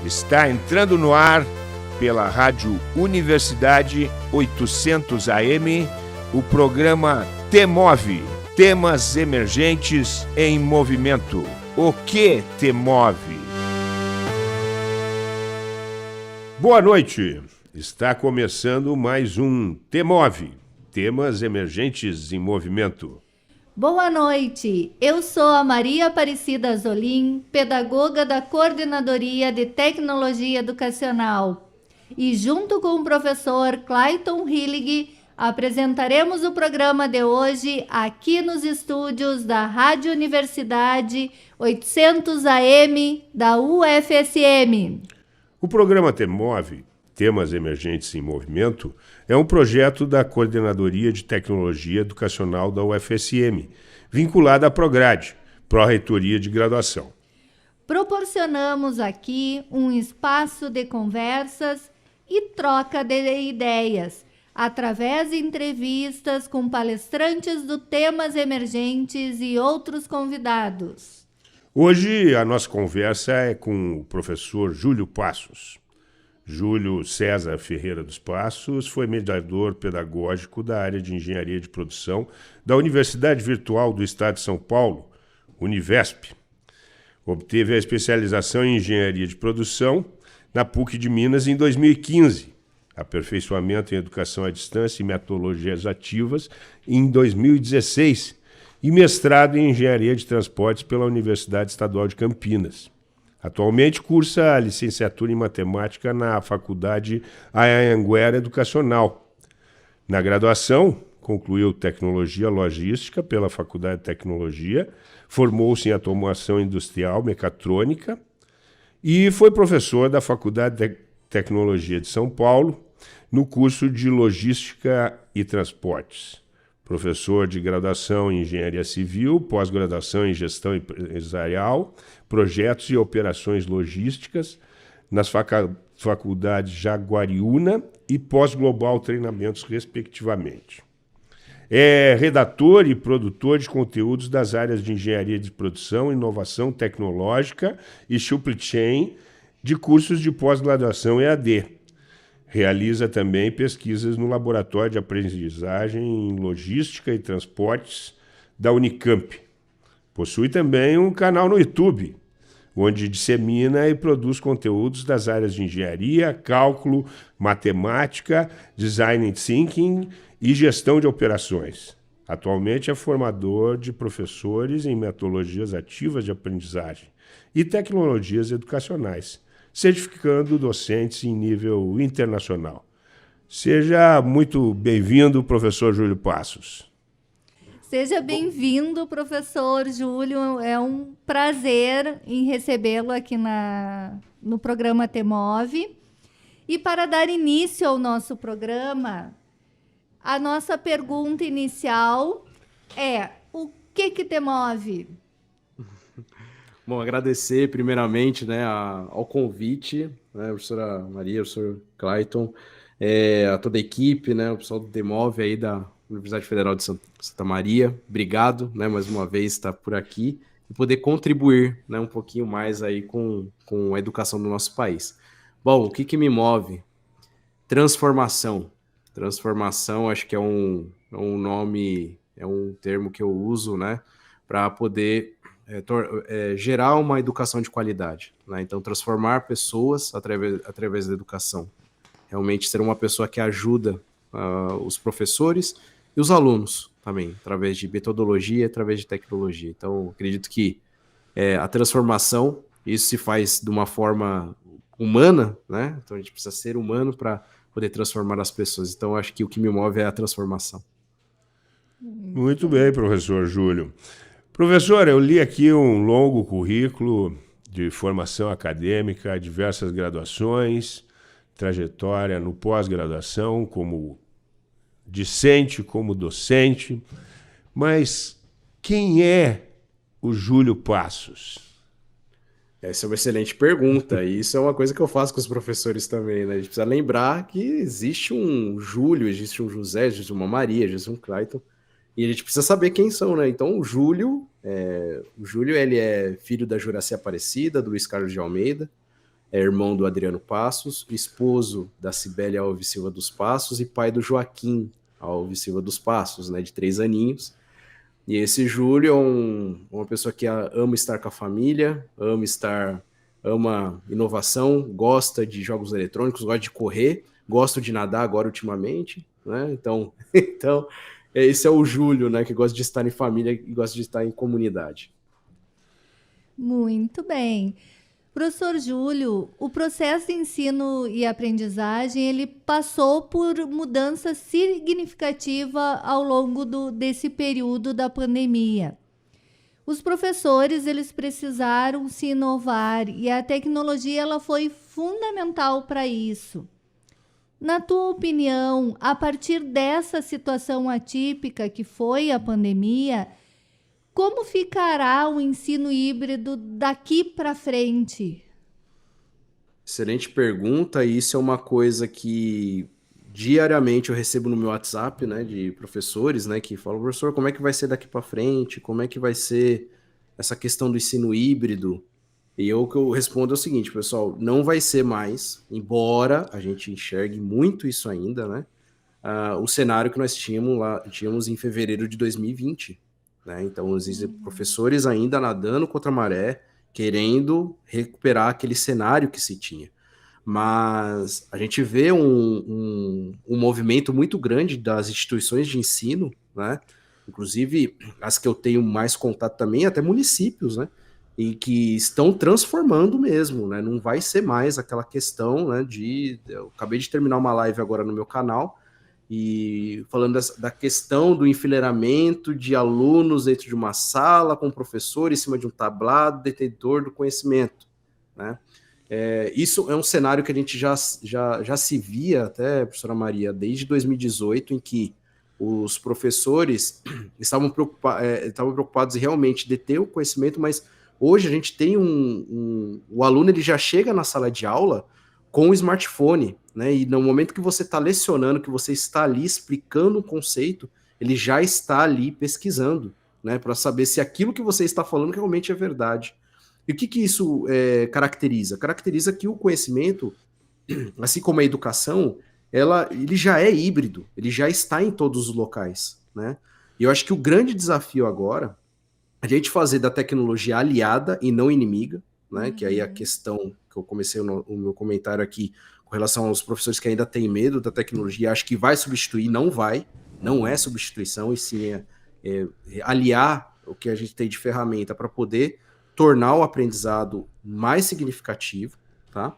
Está entrando no ar pela Rádio Universidade 800 AM o programa T-Move, Temas Emergentes em Movimento. O que te move? Boa noite! Está começando mais um T-Move, Temas Emergentes em Movimento. Boa noite, eu sou a Maria Aparecida Azolim, pedagoga da Coordenadoria de Tecnologia Educacional. E junto com o professor Clayton Hillig, apresentaremos o programa de hoje aqui nos estúdios da Rádio Universidade 800 AM da UFSM. O programa T-Move, Temas Emergentes em Movimento, é um projeto da Coordenadoria de Tecnologia Educacional da UFSM, vinculada à Prograde, Pró-Reitoria de Graduação. Proporcionamos aqui um espaço de conversas e troca de ideias, através de entrevistas com palestrantes do Temas Emergentes e outros convidados. Hoje a nossa conversa é com o professor Júlio Passos. Júlio César Ferreira dos Passos foi mediador pedagógico da área de Engenharia de Produção da Universidade Virtual do Estado de São Paulo, Univesp. Obteve a especialização em Engenharia de Produção na PUC de Minas em 2015, aperfeiçoamento em Educação à Distância e Metodologias Ativas em 2016 e mestrado em Engenharia de Transportes pela Universidade Estadual de Campinas. Atualmente cursa a licenciatura em Matemática na Faculdade Anhanguera Educacional. Na graduação, concluiu Tecnologia Logística pela Faculdade de Tecnologia, formou-se em Automação Industrial Mecatrônica e foi professor da Faculdade de Tecnologia de São Paulo no curso de Logística e Transportes. Professor de graduação em Engenharia Civil, pós-graduação em Gestão Empresarial, Projetos e Operações Logísticas nas faculdades Jaguariúna e Pós-Global Treinamentos, respectivamente. É redator e produtor de conteúdos das áreas de Engenharia de Produção, Inovação Tecnológica e Supply Chain de cursos de pós-graduação EAD. Realiza também pesquisas no Laboratório de Aprendizagem em Logística e Transportes da Unicamp. Possui também um canal no YouTube, onde dissemina e produz conteúdos das áreas de engenharia, cálculo, matemática, design thinking e gestão de operações. Atualmente é formador de professores em metodologias ativas de aprendizagem e tecnologias educacionais, certificando docentes em nível internacional. Seja muito bem-vindo, professor Júlio Passos. Seja bem-vindo, professor Júlio. É um prazer em recebê-lo aqui no programa T-Move. E para dar início ao nosso programa, a nossa pergunta inicial é: o que te move? Bom, agradecer primeiramente, né, ao convite, né, a professora Maria, o professor Clayton, a toda a equipe, né, o pessoal do T-Move aí da Universidade Federal de Santa Maria. Obrigado, né, mais uma vez estar por aqui e poder contribuir, né, um pouquinho mais aí com a educação do nosso país. Bom, o que me move? Transformação. Transformação, acho que é um nome, é um termo que eu uso, né, para poder gerar uma educação de qualidade, né? Então, transformar pessoas através da educação. Realmente ser uma pessoa que ajuda os professores e os alunos também, através de metodologia, através de tecnologia. Então, acredito que a transformação, isso se faz de uma forma humana, né? Então, a gente precisa ser humano para poder transformar as pessoas. Então, acho que o que me move é a transformação. Muito bem, professor Júlio. Professor, eu li aqui um longo currículo de formação acadêmica, diversas graduações, trajetória no pós-graduação como discente, como docente. Mas quem é o Júlio Passos? Essa é uma excelente pergunta, e isso é uma coisa que eu faço com os professores também, né? A gente precisa lembrar que existe um Júlio, existe um José, existe uma Maria, existe um Clayton, e a gente precisa saber quem são, né? Então, o Júlio, ele é filho da Juraci Aparecida, do Luiz Carlos de Almeida, é irmão do Adriano Passos, esposo da Cibele Alves Silva dos Passos e pai do Joaquim Alves Silva dos Passos, né, de 3 aninhos. E esse Júlio é uma pessoa que ama estar com a família, ama inovação, gosta de jogos eletrônicos, gosta de correr, gosta de nadar agora ultimamente, né? Então, esse é o Júlio, né, que gosta de estar em família e gosta de estar em comunidade. Muito bem. Professor Júlio, o processo de ensino e aprendizagem, ele passou por mudança significativa ao longo desse período da pandemia. Os professores, eles precisaram se inovar e a tecnologia, ela foi fundamental para isso. Na tua opinião, a partir dessa situação atípica que foi a pandemia, como ficará o ensino híbrido daqui para frente? Excelente pergunta, e isso é uma coisa que diariamente eu recebo no meu WhatsApp, né, de professores, né, que falam, professor, como é que vai ser daqui para frente? Como é que vai ser essa questão do ensino híbrido? E o que eu respondo é o seguinte, pessoal, não vai ser mais, embora a gente enxergue muito isso ainda, né, o cenário que nós tínhamos em fevereiro de 2020, né? Então, existem professores ainda nadando contra a maré, querendo recuperar aquele cenário que se tinha. Mas a gente vê um movimento muito grande das instituições de ensino, né? Inclusive as que eu tenho mais contato também, até municípios, né? E que estão transformando mesmo, né? Não vai ser mais aquela questão, né? Eu acabei de terminar uma live agora no meu canal, e falando da questão do enfileiramento de alunos dentro de uma sala, com o professor em cima de um tablado, detentor do conhecimento, né? Isso é um cenário que a gente já se via até, professora Maria, desde 2018, em que os professores estavam preocupados em realmente deter o conhecimento, mas hoje a gente tem o aluno, ele já chega na sala de aula com o smartphone, né? E no momento que você está lecionando, que você está ali explicando um conceito, ele já está ali pesquisando, né? Para saber se aquilo que você está falando realmente é verdade. E o que isso caracteriza? Caracteriza que o conhecimento, assim como a educação, ele já é híbrido, ele já está em todos os locais, né? E eu acho que o grande desafio agora é a gente fazer da tecnologia aliada e não inimiga, né? Que aí a questão que eu comecei o meu comentário aqui com relação aos professores que ainda têm medo da tecnologia, acho que vai substituir, não é substituição, e sim aliar o que a gente tem de ferramenta para poder tornar o aprendizado mais significativo, tá?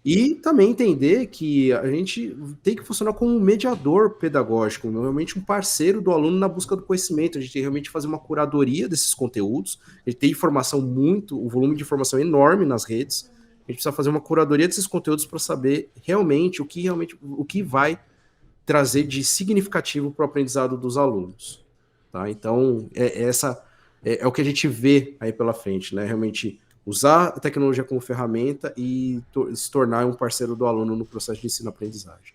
E também entender que a gente tem que funcionar como um mediador pedagógico, realmente um parceiro do aluno na busca do conhecimento. A gente tem que realmente fazer uma curadoria desses conteúdos. A gente tem um volume de informação enorme nas redes. A gente precisa fazer uma curadoria desses conteúdos para saber realmente o que vai trazer de significativo para o aprendizado dos alunos. Tá? Então, é o que a gente vê aí pela frente, né? Realmente usar a tecnologia como ferramenta e se tornar um parceiro do aluno no processo de ensino-aprendizagem.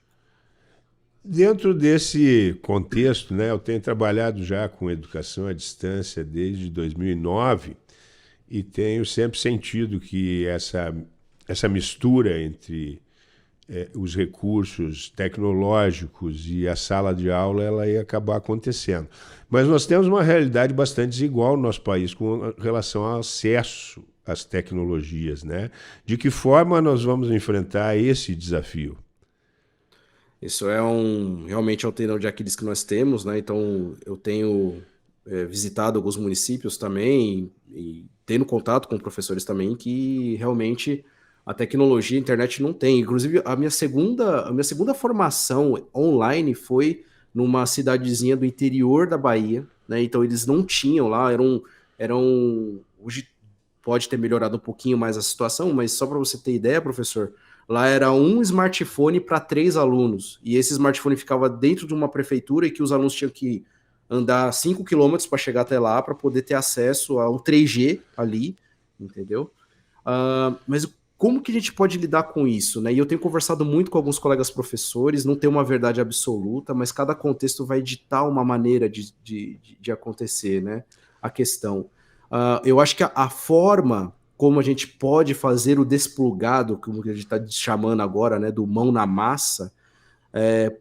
Dentro desse contexto, né, eu tenho trabalhado já com educação à distância desde 2009 e tenho sempre sentido que essa mistura entre os recursos tecnológicos e a sala de aula ela ia acabar acontecendo. Mas nós temos uma realidade bastante desigual no nosso país com relação ao acesso às tecnologias, né? De que forma nós vamos enfrentar esse desafio? Isso realmente é um tendão de Aquiles que nós temos, né? Então, eu tenho visitado alguns municípios também e tendo contato com professores também que realmente a tecnologia, a internet não tem. Inclusive, a minha segunda formação online foi numa cidadezinha do interior da Bahia, né? Então, eles não tinham lá, hoje pode ter melhorado um pouquinho mais a situação, mas só para você ter ideia, professor, lá era um smartphone para 3 alunos, e esse smartphone ficava dentro de uma prefeitura e que os alunos tinham que andar 5 quilômetros para chegar até lá, para poder ter acesso ao 3G ali, entendeu? Mas como que a gente pode lidar com isso, né? E eu tenho conversado muito com alguns colegas professores, não tem uma verdade absoluta, mas cada contexto vai ditar uma maneira de acontecer, né? A questão. Eu acho que a forma como a gente pode fazer o desplugado, como a gente está chamando agora, né, do mão na massa,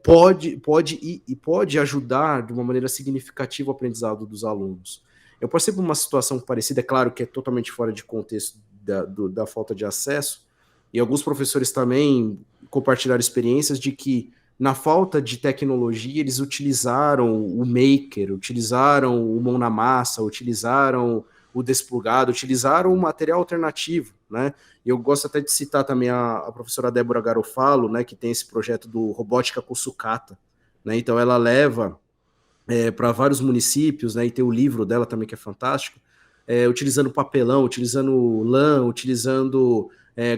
pode ajudar de uma maneira significativa o aprendizado dos alunos. Eu passei por uma situação parecida, é claro que é totalmente fora de contexto da falta de acesso, e alguns professores também compartilharam experiências de que, na falta de tecnologia, eles utilizaram o Maker, utilizaram o mão na massa, utilizaram o desplugado, utilizaram um material alternativo, né? E eu gosto até de citar também a professora Débora Garofalo, né, que tem esse projeto do Robótica com Sucata, né? Então ela leva para vários municípios, né, e tem o livro dela também que é fantástico, utilizando papelão, utilizando lã, utilizando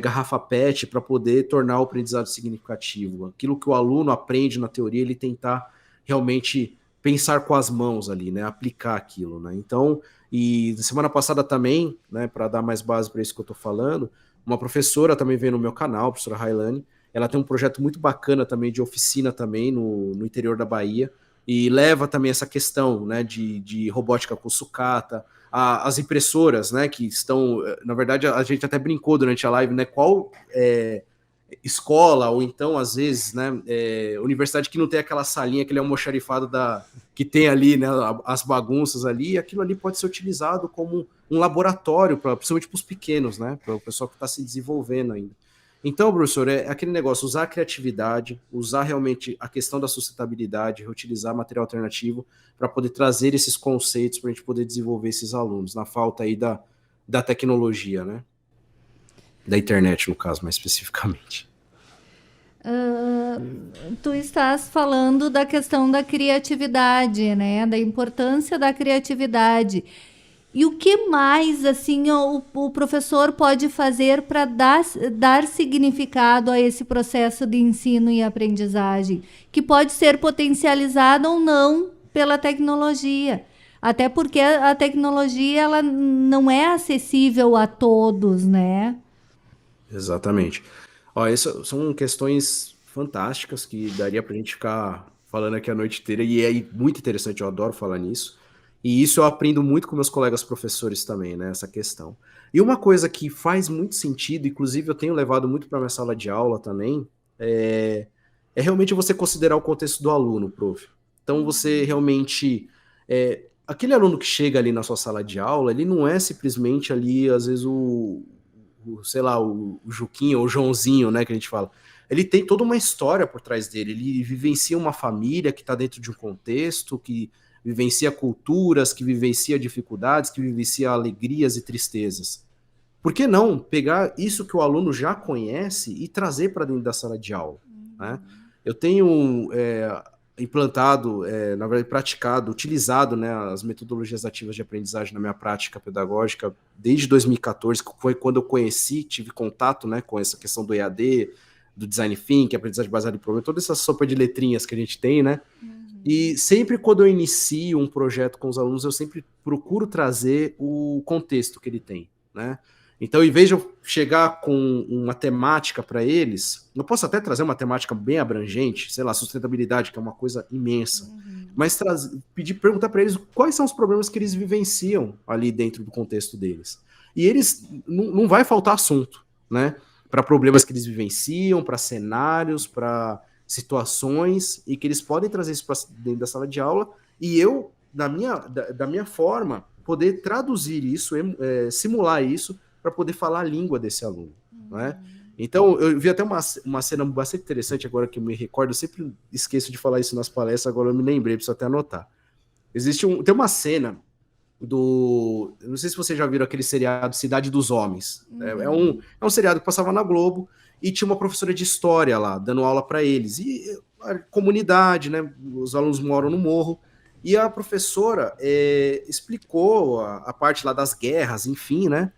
garrafa PET para poder tornar o aprendizado significativo. Aquilo que o aluno aprende na teoria, ele tentar realmente pensar com as mãos ali, né, aplicar aquilo, né? Então, e semana passada também, né, para dar mais base para isso que eu estou falando, uma professora também veio no meu canal, a professora Railane, ela tem um projeto muito bacana também de oficina também no interior da Bahia, e leva também essa questão, né, de robótica com sucata, as impressoras, né, que estão, na verdade, a gente até brincou durante a live, né, qual escola, ou então, às vezes, né, universidade que não tem aquela salinha, aquele almoxarifado que tem ali, né, as bagunças ali, e aquilo ali pode ser utilizado como um laboratório, principalmente para os pequenos, né, para o pessoal que está se desenvolvendo ainda. Então, professor, é aquele negócio, usar a criatividade, usar realmente a questão da sustentabilidade, reutilizar material alternativo para poder trazer esses conceitos para a gente poder desenvolver esses alunos, na falta aí da tecnologia, né? Da internet, no caso, mais especificamente. Tu estás falando da questão da criatividade, né? Da importância da criatividade. E o que mais, assim, o professor pode fazer para dar significado a esse processo de ensino e aprendizagem, que pode ser potencializado ou não pela tecnologia? Até porque a tecnologia ela não é acessível a todos, né? Exatamente. Ó, essas são questões fantásticas que daria para a gente ficar falando aqui a noite inteira, e é muito interessante, eu adoro falar nisso. E isso eu aprendo muito com meus colegas professores também, né, essa questão. E uma coisa que faz muito sentido, inclusive eu tenho levado muito para minha sala de aula também, é realmente você considerar o contexto do aluno, prof. Então você realmente... aquele aluno que chega ali na sua sala de aula, ele não é simplesmente ali, às vezes, sei lá, o Juquinho ou o Joãozinho, né, que a gente fala. Ele tem toda uma história por trás dele, ele vivencia uma família que está dentro de um contexto, que vivencia culturas, que vivencia dificuldades, que vivencia alegrias e tristezas. Por que não pegar isso que o aluno já conhece e trazer para dentro da sala de aula, né? Eu tenho implantado, na verdade praticado, utilizado, né, as metodologias ativas de aprendizagem na minha prática pedagógica desde 2014, que foi quando eu tive contato, né, com essa questão do EAD, do Design Thinking, aprendizagem baseada em problema, toda essa sopa de letrinhas que a gente tem, né? E sempre quando eu inicio um projeto com os alunos, eu sempre procuro trazer o contexto que ele tem, né? Então, em vez de eu chegar com uma temática para eles, eu posso até trazer uma temática bem abrangente, sei lá, sustentabilidade, que é uma coisa imensa, mas perguntar para eles quais são os problemas que eles vivenciam ali dentro do contexto deles. E eles, não vai faltar assunto, né? Para problemas que eles vivenciam, para cenários, para situações, e que eles podem trazer isso para dentro da sala de aula, e eu, da minha forma, poder traduzir isso, simular isso, para poder falar a língua desse aluno, né? Então, eu vi até uma cena bastante interessante, agora que eu me recordo, eu sempre esqueço de falar isso nas palestras, agora eu me lembrei, preciso até anotar. Tem uma cena não sei se vocês já viram aquele seriado Cidade dos Homens, é um seriado que passava na Globo, e tinha uma professora de história lá, dando aula para eles, e a comunidade, né, os alunos moram no morro, e a professora explicou a parte lá das guerras, enfim, né,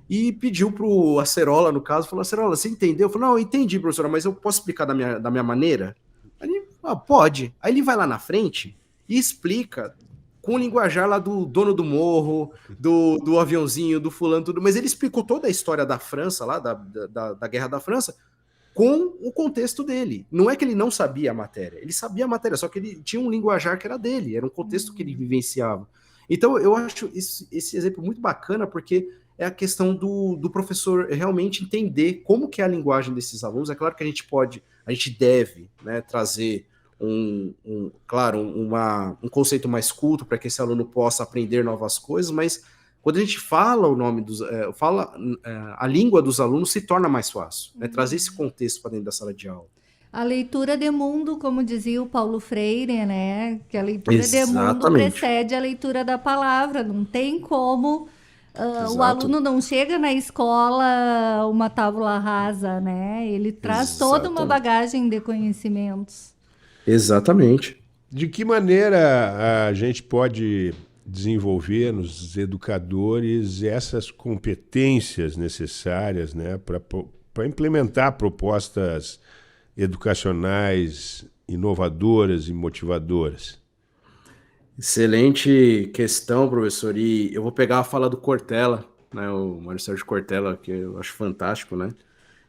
e pediu pro Acerola, no caso, falou, Acerola, você entendeu? Eu falei, não, eu entendi, professora, mas eu posso explicar da minha maneira? Aí ele, pode. Aí ele vai lá na frente e explica com o linguajar lá do dono do morro, do aviãozinho, do fulano, tudo, mas ele explicou toda a história da França, lá, da Guerra da França, com o contexto dele. Não é que ele não sabia a matéria, ele sabia a matéria, só que ele tinha um linguajar que era dele, era um contexto que ele vivenciava. Então, eu acho esse exemplo muito bacana, porque é a questão do professor realmente entender como que é a linguagem desses alunos. É claro que a gente deve, né, trazer um conceito mais culto para que esse aluno possa aprender novas coisas, mas quando a gente fala a língua dos alunos se torna mais fácil, né, trazer esse contexto para dentro da sala de aula. A leitura de mundo, como dizia o Paulo Freire, né? Que a leitura de mundo Exatamente. precede a leitura da palavra. Não tem como o Exato. aluno não chega na escola uma tábula rasa, né? Ele traz toda uma Exatamente. bagagem de conhecimentos. Exatamente. De que maneira a gente pode desenvolver nos educadores essas competências necessárias, né, para implementar propostas educacionais inovadoras e motivadoras? Excelente questão, professor. E eu vou pegar a fala do Cortella, né? O Mário Sérgio Cortella, que eu acho fantástico, né?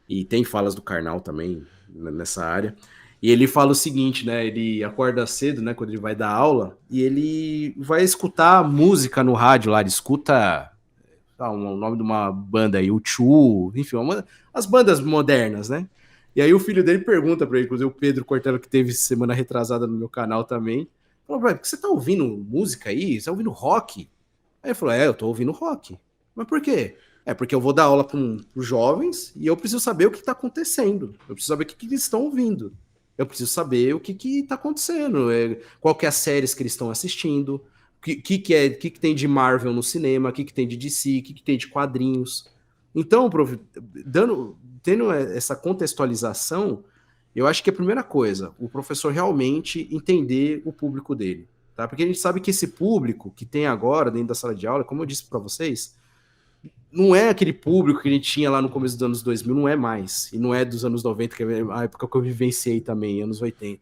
E tem falas do Karnal também nessa área. E ele fala o seguinte, né? Ele acorda cedo, né? Quando ele vai dar aula, e ele vai escutar música no rádio lá. Ele escuta o nome de uma banda aí, o Chu, enfim, as bandas modernas, né? E aí o filho dele pergunta para ele, inclusive o Pedro Cortella, que teve semana retrasada no meu canal também, falou, por que você tá ouvindo música aí? Você tá ouvindo rock? Aí ele falou, eu tô ouvindo rock. Mas por quê? É porque eu vou dar aula para os jovens e eu preciso saber o que está acontecendo. Eu preciso saber o que eles estão ouvindo. Eu preciso saber o que está acontecendo. Qual que é as séries que eles estão assistindo. O que tem de Marvel no cinema. O que tem de DC. O que tem de quadrinhos. Então, prof, tendo essa contextualização, eu acho que a primeira coisa, o professor realmente entender o público dele. Tá? Porque a gente sabe que esse público que tem agora dentro da sala de aula, como eu disse para vocês, não é aquele público que a gente tinha lá no começo dos anos 2000, não é mais. E não é dos anos 90, que é a época que eu vivenciei também, anos 80.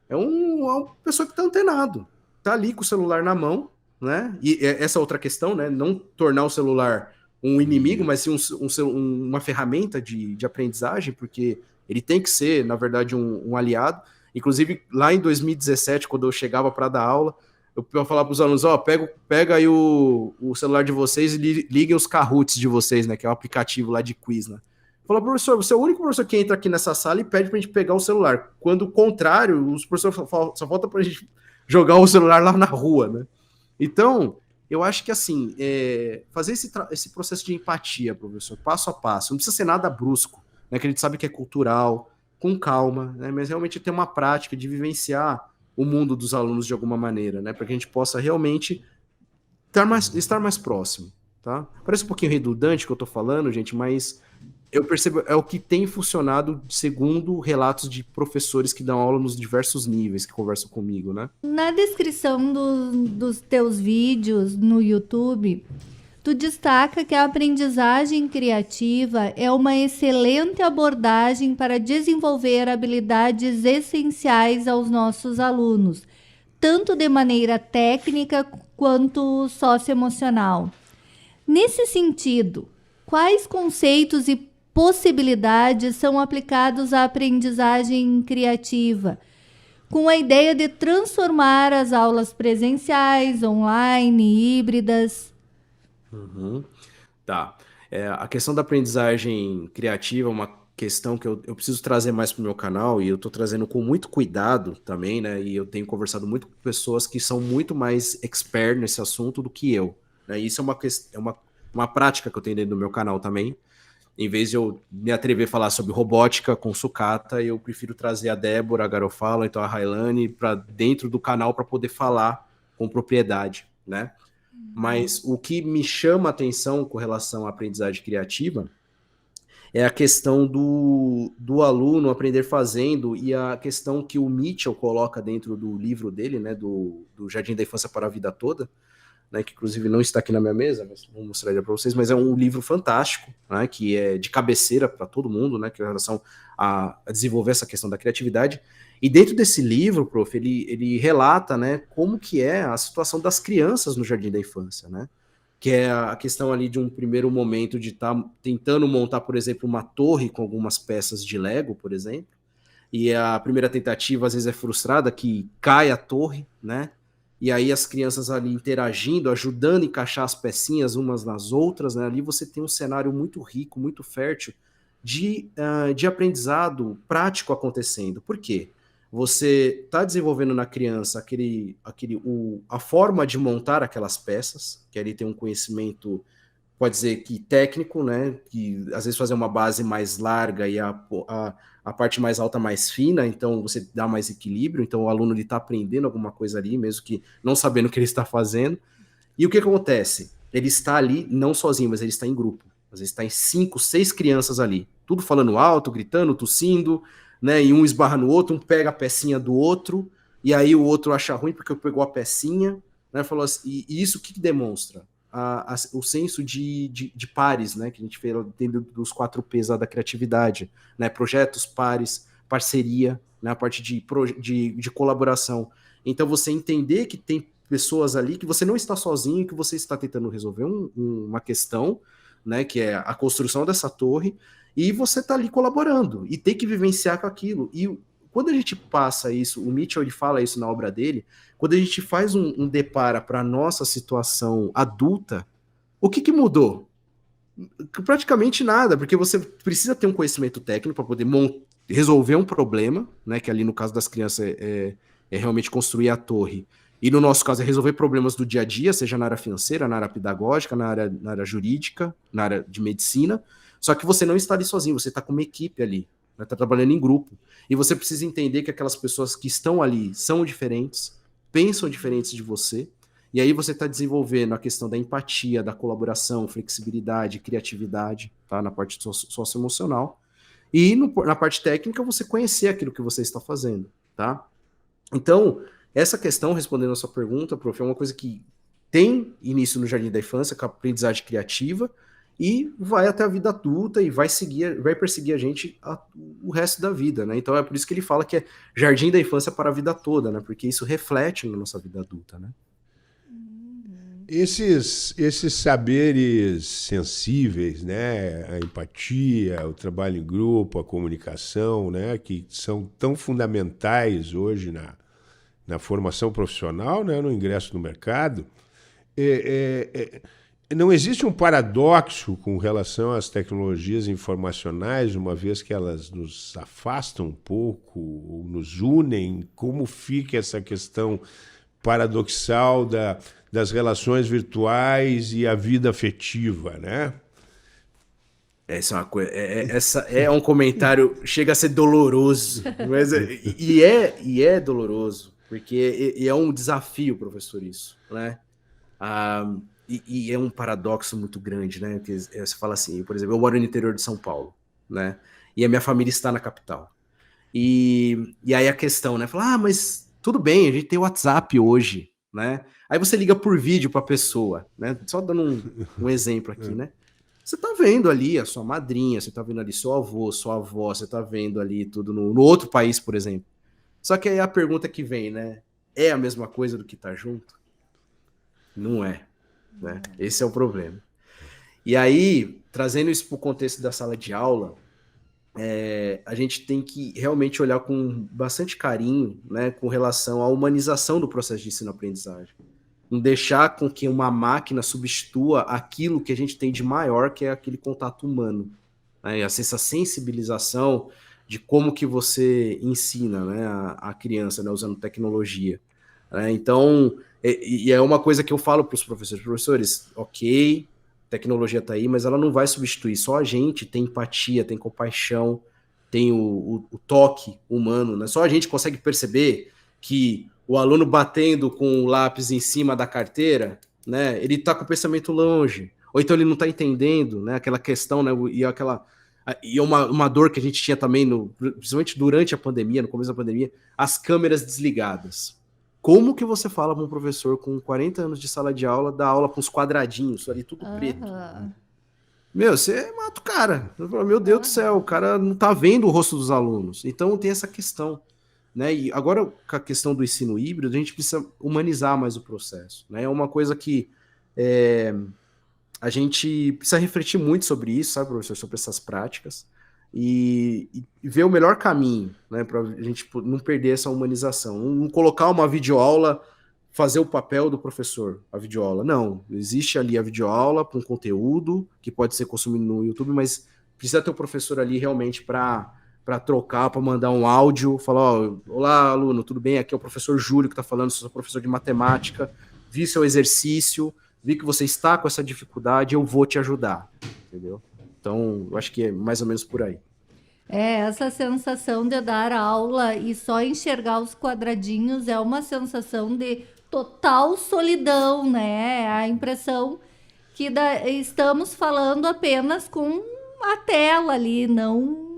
É uma pessoa que está antenado. Está ali com o celular na mão, né? E essa outra questão, né? Não tornar o celular um inimigo, mas sim uma ferramenta de aprendizagem, porque ele tem que ser, na verdade, um aliado. Inclusive, lá em 2017, quando eu chegava para dar aula, eu falava para os alunos, pega aí o celular de vocês e liguem os Kahoots de vocês, né? Que é o aplicativo lá de quiz, né? Falou, professor, você é o único professor que entra aqui nessa sala e pede pra gente pegar o celular. Quando o contrário, os professores só falta pra gente jogar o celular lá na rua, né? Então, eu acho que assim, fazer esse processo de empatia, professor, passo a passo, não precisa ser nada brusco, né? Que a gente sabe que é cultural, com calma, né? Mas realmente ter uma prática de vivenciar o mundo dos alunos de alguma maneira, né? Para que a gente possa realmente estar mais próximo, tá? Parece um pouquinho redundante o que eu tô falando, gente, mas eu percebo, é o que tem funcionado segundo relatos de professores que dão aula nos diversos níveis, que conversam comigo, né? Na descrição dos teus vídeos no YouTube, tu destaca que a aprendizagem criativa é uma excelente abordagem para desenvolver habilidades essenciais aos nossos alunos, tanto de maneira técnica quanto socioemocional. Nesse sentido, quais conceitos e possibilidades são aplicados à aprendizagem criativa, com a ideia de transformar as aulas presenciais, online, híbridas? Uhum. Tá. A questão da aprendizagem criativa é uma questão que eu preciso trazer mais para o meu canal e eu estou trazendo com muito cuidado também, né? E eu tenho conversado muito com pessoas que são muito mais expert nesse assunto do que eu, né? E isso é uma prática que eu tenho dentro do meu canal também. Em vez de eu me atrever a falar sobre robótica com sucata, eu prefiro trazer a Débora, a Garofalo, então a Railane para dentro do canal para poder falar com propriedade, né? Mas o que me chama a atenção com relação à aprendizagem criativa é a questão do aluno aprender fazendo e a questão que o Mitchell coloca dentro do livro dele, né, do Jardim da Infância para a Vida Toda, né, que inclusive não está aqui na minha mesa, mas vou mostrar ele para vocês, mas é um livro fantástico, né, que é de cabeceira para todo mundo, né, que é em relação a desenvolver essa questão da criatividade. E dentro desse livro, prof, ele relata, né, como que é a situação das crianças no Jardim da Infância, né, que é a questão ali de um primeiro momento de estar tentando montar, por exemplo, uma torre com algumas peças de Lego, por exemplo, e a primeira tentativa às vezes é frustrada, que cai a torre, né, e aí as crianças ali interagindo, ajudando a encaixar as pecinhas umas nas outras, né? Ali você tem um cenário muito rico, muito fértil de aprendizado prático acontecendo. Por quê? Você está desenvolvendo na criança a forma de montar aquelas peças, que ali tem um conhecimento, pode dizer que técnico, né? Que às vezes fazer uma base mais larga e a parte mais alta mais fina, então você dá mais equilíbrio, então o aluno está aprendendo alguma coisa ali, mesmo que não sabendo o que ele está fazendo. E o que acontece? Ele está ali não sozinho, mas ele está em grupo. Às vezes está em 5, 6 crianças ali, tudo falando alto, gritando, tossindo, né? E um esbarra no outro, um pega a pecinha do outro, e aí o outro acha ruim porque pegou a pecinha, né? Falou assim, e isso o que demonstra? O senso de pares, né? Que a gente vê dentro dos 4 P's lá da criatividade, né? Projetos, pares, parceria, né? A parte de colaboração. Então você entender que tem pessoas ali, que você não está sozinho, que você está tentando resolver uma questão, né, que é a construção dessa torre, e você está ali colaborando, e tem que vivenciar com aquilo. E quando a gente passa isso, o Mitchell ele fala isso na obra dele, quando a gente faz um depara para a nossa situação adulta, o que mudou? Praticamente nada, porque você precisa ter um conhecimento técnico para poder resolver um problema, né, que ali no caso das crianças é realmente construir a torre. E no nosso caso é resolver problemas do dia a dia, seja na área financeira, na área pedagógica, na área jurídica, na área de medicina. Só que você não está ali sozinho, você está com uma equipe ali, né, está trabalhando em grupo. E você precisa entender que aquelas pessoas que estão ali são diferentes, pensam diferentes de você. E aí você está desenvolvendo a questão da empatia, da colaboração, flexibilidade, criatividade, tá, na parte socioemocional. E na parte técnica você conhecer aquilo que você está fazendo, tá? Então, essa questão, respondendo a sua pergunta, prof, é uma coisa que tem início no Jardim da Infância, com a aprendizagem criativa, e vai até a vida adulta e vai perseguir a gente o resto da vida, né? Então é por isso que ele fala que é Jardim da Infância para a vida toda, né? Porque isso reflete na nossa vida adulta, né? Esses saberes sensíveis, né? A empatia, o trabalho em grupo, a comunicação, né? Que são tão fundamentais hoje na formação profissional, né? No ingresso no mercado. Não existe um paradoxo com relação às tecnologias informacionais, uma vez que elas nos afastam um pouco, ou nos unem? Como fica essa questão paradoxal das relações virtuais e a vida afetiva, né? Essa é uma coisa. Essa é um comentário, chega a ser doloroso, mas é doloroso, porque é um desafio, professor, isso, né? E é um paradoxo muito grande, né? Porque você fala assim, por exemplo, eu moro no interior de São Paulo, né? E a minha família está na capital. E aí a questão, né? Fala, mas tudo bem, a gente tem o WhatsApp hoje, né? Aí você liga por vídeo para a pessoa, né? Só dando um exemplo aqui, né? Você tá vendo ali a sua madrinha, você tá vendo ali seu avô, sua avó, você tá vendo ali tudo no outro país, por exemplo. Só que aí a pergunta que vem, né? É a mesma coisa do que tá junto? Não é, né? Esse é o problema. E aí, trazendo isso para o contexto da sala de aula, a gente tem que realmente olhar com bastante carinho, né, com relação à humanização do processo de ensino-aprendizagem. Não deixar com que uma máquina substitua aquilo que a gente tem de maior, que é aquele contato humano, né, essa sensibilização de como que você ensina, né, a criança, né, usando tecnologia. Então, é uma coisa que eu falo para os professores, ok, tecnologia está aí, mas ela não vai substituir. Só a gente tem empatia, tem compaixão, tem o toque humano, né? Só a gente consegue perceber que o aluno batendo com o lápis em cima da carteira, né? Ele está com o pensamento longe, ou então ele não está entendendo, né? Aquela questão, né? E uma dor que a gente tinha também, principalmente durante a pandemia, no começo da pandemia, as câmeras desligadas. Como que você fala para um professor com 40 anos de sala de aula, dar aula com os quadradinhos, ali tudo preto? Meu, você mata o cara. Meu Deus do céu, o cara não tá vendo o rosto dos alunos. Então tem essa questão, né? E agora, com a questão do ensino híbrido, a gente precisa humanizar mais o processo, né? É uma coisa que a gente precisa refletir muito sobre isso, sabe, professor? Sobre essas práticas. E ver o melhor caminho, né, para a gente não perder essa humanização, não colocar uma videoaula fazer o papel do professor, a videoaula. Não, existe ali a videoaula com conteúdo que pode ser consumido no YouTube, mas precisa ter o professor ali realmente para trocar, para mandar um áudio, falar, ó, olá, aluno, tudo bem? Aqui é o professor Júlio que está falando, sou professor de matemática, vi seu exercício, vi que você está com essa dificuldade, eu vou te ajudar, entendeu? Então, eu acho que é mais ou menos por aí. Essa sensação de dar aula e só enxergar os quadradinhos é uma sensação de total solidão, né? A impressão que estamos falando apenas com a tela ali, não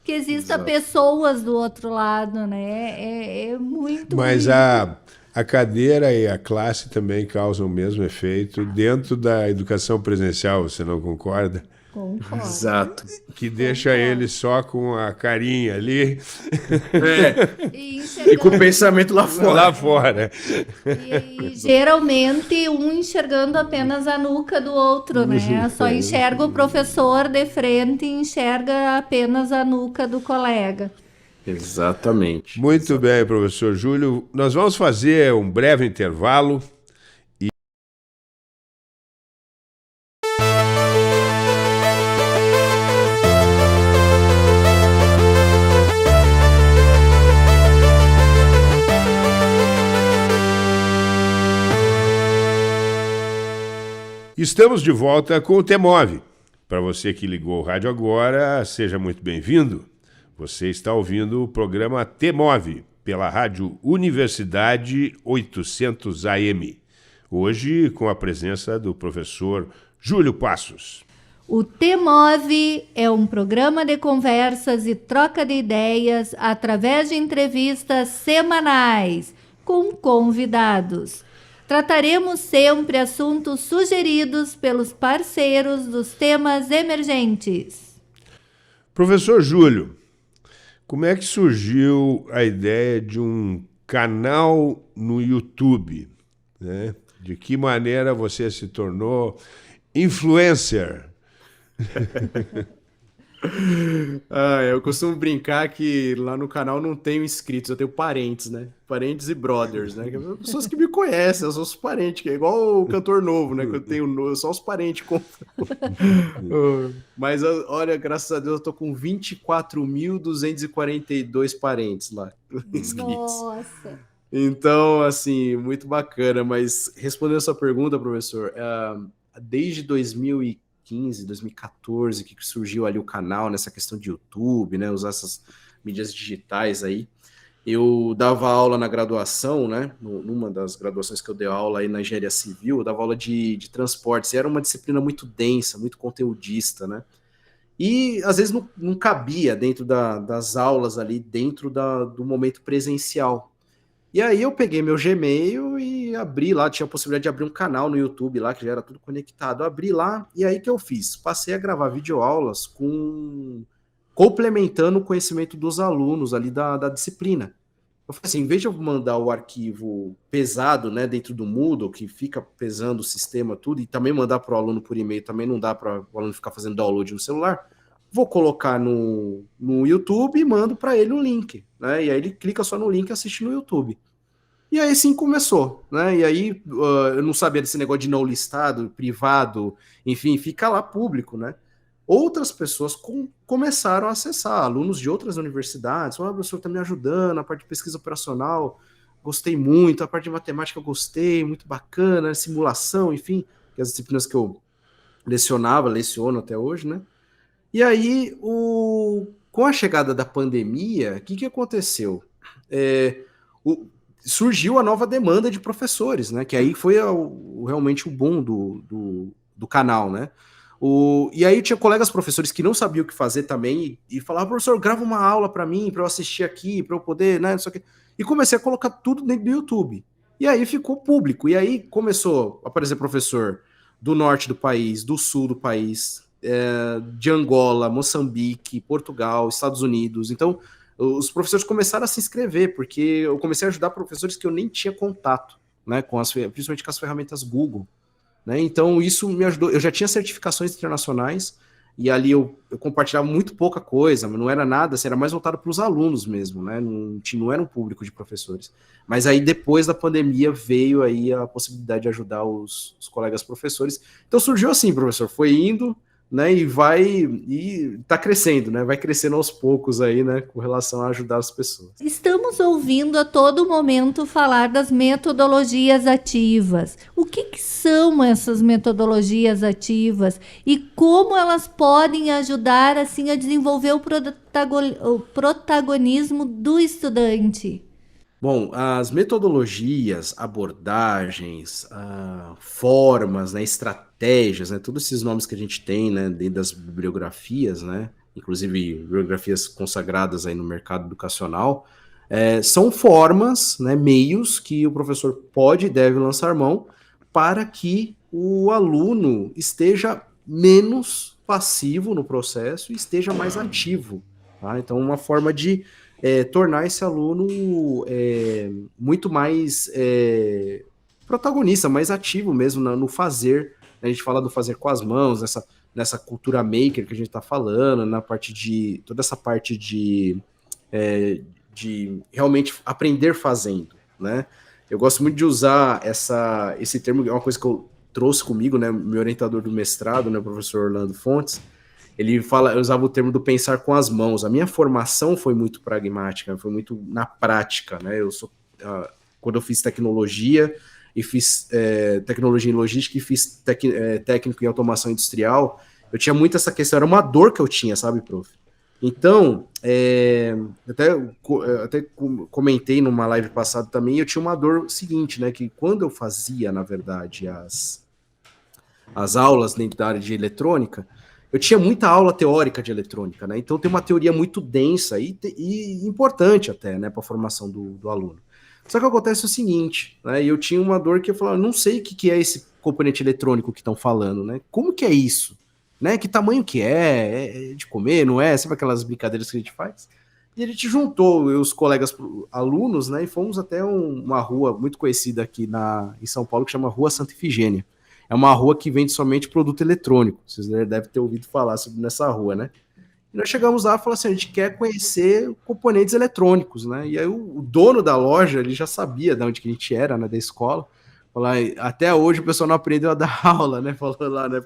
que exista Exato. pessoas do outro lado, né? É muito Mas ruim. a cadeira e a classe também causam o mesmo efeito dentro da educação presencial, você não concorda? Concordo. Exato. Que deixa ele só com a carinha ali, E E com o enxergando, pensamento lá fora. lá fora. e geralmente um enxergando apenas a nuca do outro, né? Só enxerga o professor de frente e enxerga apenas a nuca do colega. Exatamente. Muito bem, professor Júlio. Nós vamos fazer um breve intervalo. Estamos de volta com o T-Move. Para você que ligou o rádio agora, seja muito bem-vindo. Você está ouvindo o programa T-Move pela Rádio Universidade 800 AM. Hoje com a presença do professor Júlio Passos. O T-Move é um programa de conversas e troca de ideias através de entrevistas semanais com convidados. Trataremos sempre assuntos sugeridos pelos parceiros dos temas emergentes. Professor Júlio, como é que surgiu a ideia de um canal no YouTube, né? De que maneira você se tornou influencer? Eu costumo brincar que lá no canal não tenho inscritos, eu tenho parentes, né? Parentes e brothers, né? Pessoas que me conhecem, eu sou os parentes, que é igual o cantor novo, né? Que eu tenho só os parentes. Mas olha, graças a Deus eu tô com 24.242 parentes lá inscritos. Nossa! Então, assim, muito bacana. Mas respondendo a sua pergunta, professor, desde 2015, 2014, que surgiu ali o canal nessa questão de YouTube, né, usar essas mídias digitais aí. Eu dava aula na graduação, né, numa das graduações que eu dei aula aí na engenharia civil, eu dava aula de transportes, e era uma disciplina muito densa, muito conteudista, né, e às vezes não cabia dentro das aulas ali, dentro do momento presencial. E aí eu peguei meu Gmail e abri lá, tinha a possibilidade de abrir um canal no YouTube lá, que já era tudo conectado. Eu abri lá e aí que eu fiz? Passei a gravar videoaulas complementando o conhecimento dos alunos ali da disciplina. Eu falei assim, em vez de eu mandar o arquivo pesado, né, dentro do Moodle, que fica pesando o sistema tudo, e também mandar para o aluno por e-mail, também não dá para o aluno ficar fazendo download no celular, vou colocar no YouTube e mando para ele o link, né? E aí ele clica só no link e assiste no YouTube. E aí sim começou, né? E aí eu não sabia desse negócio de não listado, privado, enfim, fica lá público, né? Outras pessoas começaram a acessar, alunos de outras universidades, o professor está me ajudando, a parte de pesquisa operacional, gostei muito, a parte de matemática eu gostei, muito bacana, simulação, enfim, que as disciplinas que eu leciono até hoje, né? E aí, com a chegada da pandemia, o que aconteceu? Surgiu a nova demanda de professores, né? Que aí foi realmente o boom do canal, né? E aí tinha colegas professores que não sabiam o que fazer também e falavam, professor, grava uma aula para mim, para eu assistir aqui, para eu poder, né? Não sei o quê. E comecei a colocar tudo dentro do YouTube. E aí ficou público. E aí começou a aparecer professor do norte do país, do sul do país, de Angola, Moçambique, Portugal, Estados Unidos. Então, os professores começaram a se inscrever, porque eu comecei a ajudar professores que eu nem tinha contato, né, principalmente com as ferramentas Google. Né? Então, isso me ajudou. Eu já tinha certificações internacionais, e ali eu compartilhava muito pouca coisa, mas não era nada, assim, era mais voltado para os alunos mesmo, né? Não era um público de professores. Mas aí, depois da pandemia, veio aí a possibilidade de ajudar os colegas professores. Então surgiu assim, professor, foi indo, né? E tá crescendo, né? Vai crescendo aos poucos aí, né? Com relação a ajudar as pessoas. Estamos ouvindo a todo momento falar das metodologias ativas. O que são essas metodologias ativas e como elas podem ajudar assim a desenvolver o protagonismo do estudante? Bom, as metodologias, abordagens, formas, né, estratégias, né, todos esses nomes que a gente tem, né, dentro das bibliografias, né, inclusive bibliografias consagradas aí no mercado educacional, são formas, né, meios que o professor pode e deve lançar mão para que o aluno esteja menos passivo no processo e esteja mais ativo. Tá? Então, uma forma de tornar esse aluno muito mais protagonista, mais ativo mesmo no fazer. A gente fala do fazer com as mãos, nessa cultura maker que a gente está falando, na parte de toda essa parte de realmente aprender fazendo, né? Eu gosto muito de usar esse termo, é uma coisa que eu trouxe comigo, né? Meu orientador do mestrado, né, o professor Orlando Fontes, ele usava o termo do pensar com as mãos. A minha formação foi muito pragmática, foi muito na prática, né? Quando eu fiz tecnologia e fiz tecnologia em logística e fiz técnico em automação industrial, eu tinha muito essa questão, era uma dor que eu tinha, sabe, prof? Então, até comentei numa live passada também, eu tinha uma dor seguinte, né? Que quando eu fazia, na verdade, as aulas dentro da área de eletrônica, eu tinha muita aula teórica de eletrônica, né? Então tem uma teoria muito densa e importante até, né, para a formação do aluno. Só que acontece o seguinte, né? Eu tinha uma dor que eu falava, não sei o que é esse componente eletrônico que estão falando, né? Como que é isso? Né? Que tamanho que é? É de comer, não é? Sabe aquelas brincadeiras que a gente faz? E a gente juntou os colegas alunos, né? E fomos até uma rua muito conhecida aqui em São Paulo, que chama Rua Santa Ifigênia. É uma rua que vende somente produto eletrônico. Vocês devem ter ouvido falar nessa rua, né? E nós chegamos lá e falamos assim, a gente quer conhecer componentes eletrônicos, né? E aí o dono da loja, ele já sabia de onde que a gente era, né? Da escola. Falou, até hoje o pessoal não aprendeu a dar aula, né? Falou lá, né?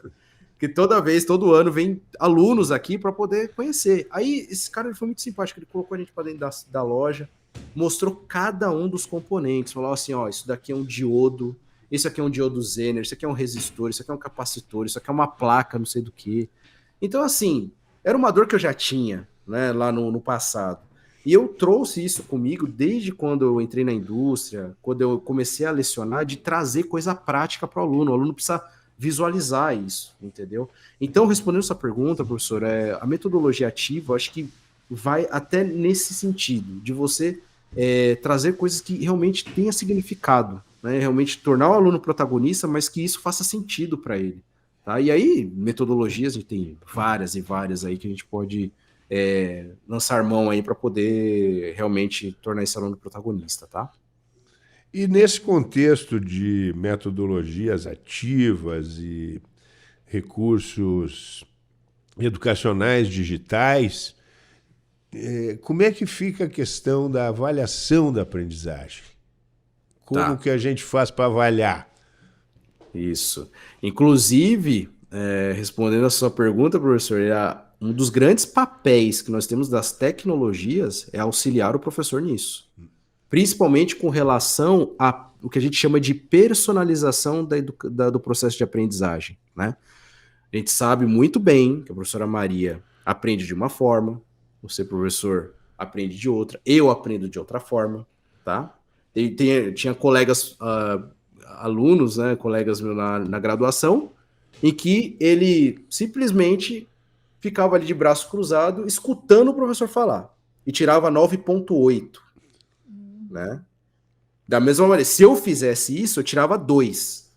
Porque todo ano, vem alunos aqui para poder conhecer. Aí esse cara ele foi muito simpático, ele colocou a gente para dentro da loja, mostrou cada um dos componentes, falou assim, ó, isso daqui é um diodo, isso aqui é um diodo Zener, isso aqui é um resistor, isso aqui é um capacitor, isso aqui é uma placa, não sei do que. Então, assim, era uma dor que eu já tinha, né, lá no passado. E eu trouxe isso comigo desde quando eu entrei na indústria, quando eu comecei a lecionar, de trazer coisa prática para o aluno precisa visualizar isso, entendeu? Então, respondendo essa pergunta, professor, a metodologia ativa, eu acho que vai até nesse sentido, de você trazer coisas que realmente tenham significado, né? Realmente tornar o aluno protagonista, mas que isso faça sentido para ele. Tá? E aí, metodologias, a gente tem várias e várias aí que a gente pode lançar mão aí para poder realmente tornar esse aluno protagonista, tá? E nesse contexto de metodologias ativas e recursos educacionais digitais, como é que fica a questão da avaliação da aprendizagem? Como que a gente faz para avaliar? Isso. Inclusive, respondendo a sua pergunta, professor, um dos grandes papéis que nós temos das tecnologias é auxiliar o professor nisso. Principalmente com relação a o que a gente chama de personalização do processo de aprendizagem, né? A gente sabe muito bem que a professora Maria aprende de uma forma, você, professor, aprende de outra, eu aprendo de outra forma, tá? Tinha colegas, alunos, né, colegas meus na graduação, em que ele simplesmente ficava ali de braço cruzado, escutando o professor falar, e tirava 9,8. Né? Da mesma maneira, se eu fizesse isso, eu tirava 2.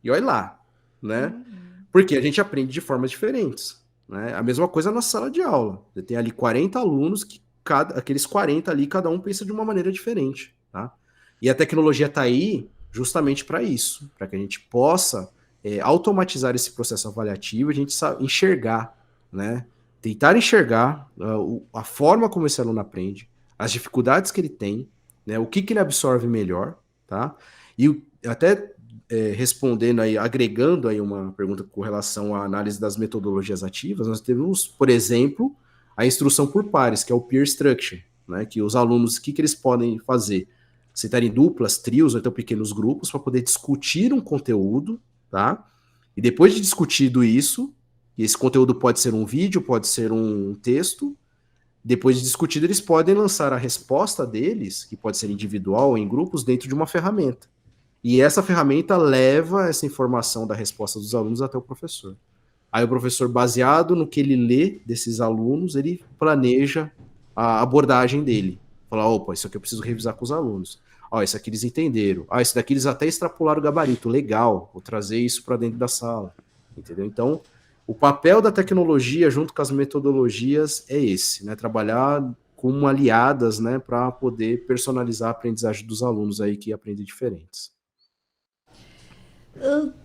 E olha lá, né? Porque a gente aprende de formas diferentes, né? A mesma coisa na sala de aula. Você tem ali 40 alunos, que aqueles 40 ali, cada um pensa de uma maneira diferente, tá? E a tecnologia está aí justamente para isso, para que a gente possa automatizar esse processo avaliativo, a gente enxergar né? Tentar enxergar a forma como esse aluno aprende, as dificuldades que ele tem, né? O que ele absorve melhor, tá? E até respondendo aí, agregando aí uma pergunta com relação à análise das metodologias ativas, nós temos, por exemplo, a instrução por pares, que é o peer structure, né? Que os alunos, o que eles podem fazer? Sentar em duplas, trios ou então pequenos grupos para poder discutir um conteúdo, tá? E depois de discutido isso, e esse conteúdo pode ser um vídeo, pode ser um texto, depois de discutido, eles podem lançar a resposta deles, que pode ser individual ou em grupos, dentro de uma ferramenta. E essa ferramenta leva essa informação da resposta dos alunos até o professor. Aí o professor, baseado no que ele lê desses alunos, ele planeja a abordagem dele. Fala, opa, isso aqui eu preciso revisar com os alunos. Ó, isso aqui eles entenderam. Ah, isso daqui eles até extrapolaram o gabarito. Legal, vou trazer isso para dentro da sala. Entendeu? Então, o papel da tecnologia junto com as metodologias é esse, né? Trabalhar como aliadas, né, para poder personalizar a aprendizagem dos alunos aí que aprendem diferentes.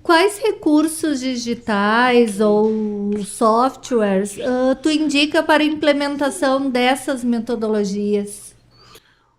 Quais recursos digitais ou softwares tu indica para a implementação dessas metodologias?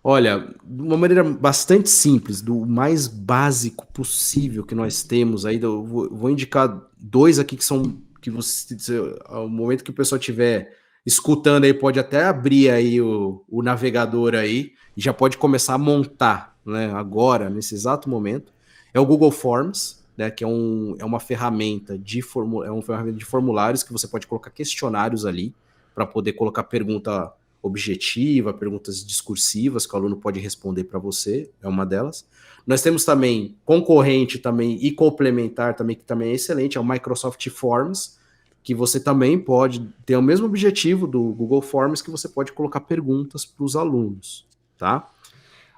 Olha, de uma maneira bastante simples, do mais básico possível que nós temos aí, eu vou indicar dois aqui que são, que você, ao momento que o pessoal estiver escutando aí, pode até abrir aí o navegador aí, e já pode começar a montar, né, agora, nesse exato momento. É o Google Forms, né, que é uma ferramenta de formulários que você pode colocar questionários ali, para poder colocar pergunta objetiva, perguntas discursivas que o aluno pode responder para você, é uma delas. Nós temos também concorrente também e complementar também, que também é excelente, é o Microsoft Forms, que você também pode ter o mesmo objetivo do Google Forms, que você pode colocar perguntas para os alunos, tá?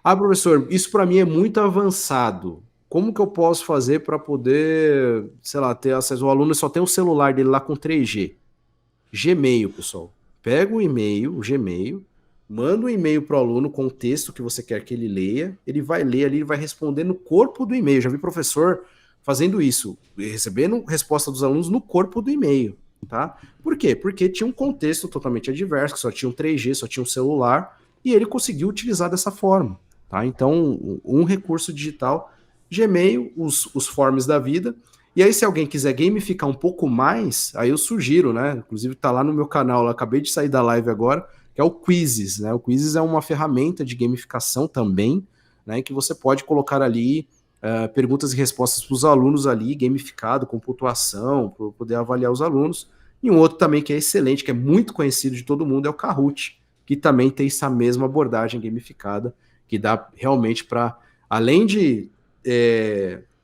Ah, professor, isso para mim é muito avançado. Como que eu posso fazer para poder, sei lá, ter acesso? O aluno só tem o celular dele lá com 3G. Gmail, pessoal. Pega o e-mail, o Gmail, manda um e-mail para o aluno com o texto que você quer que ele leia, ele vai ler ali, ele vai responder no corpo do e-mail. Já vi professor fazendo isso, recebendo resposta dos alunos no corpo do e-mail, tá? Por quê? Porque tinha um contexto totalmente adverso, que só tinha um 3G, só tinha um celular, e ele conseguiu utilizar dessa forma, tá? Então, um recurso digital, Gmail, os forms da vida. E aí, se alguém quiser gamificar um pouco mais, aí eu sugiro, né? Inclusive tá lá no meu canal, eu acabei de sair da live agora, que é o Quizzes, né? O Quizzes é uma ferramenta de gamificação também, né? Que você pode colocar ali perguntas e respostas para os alunos ali, gamificado, com pontuação, para poder avaliar os alunos. E um outro também que é excelente, que é muito conhecido de todo mundo, é o Kahoot, que também tem essa mesma abordagem gamificada, que dá realmente para, além de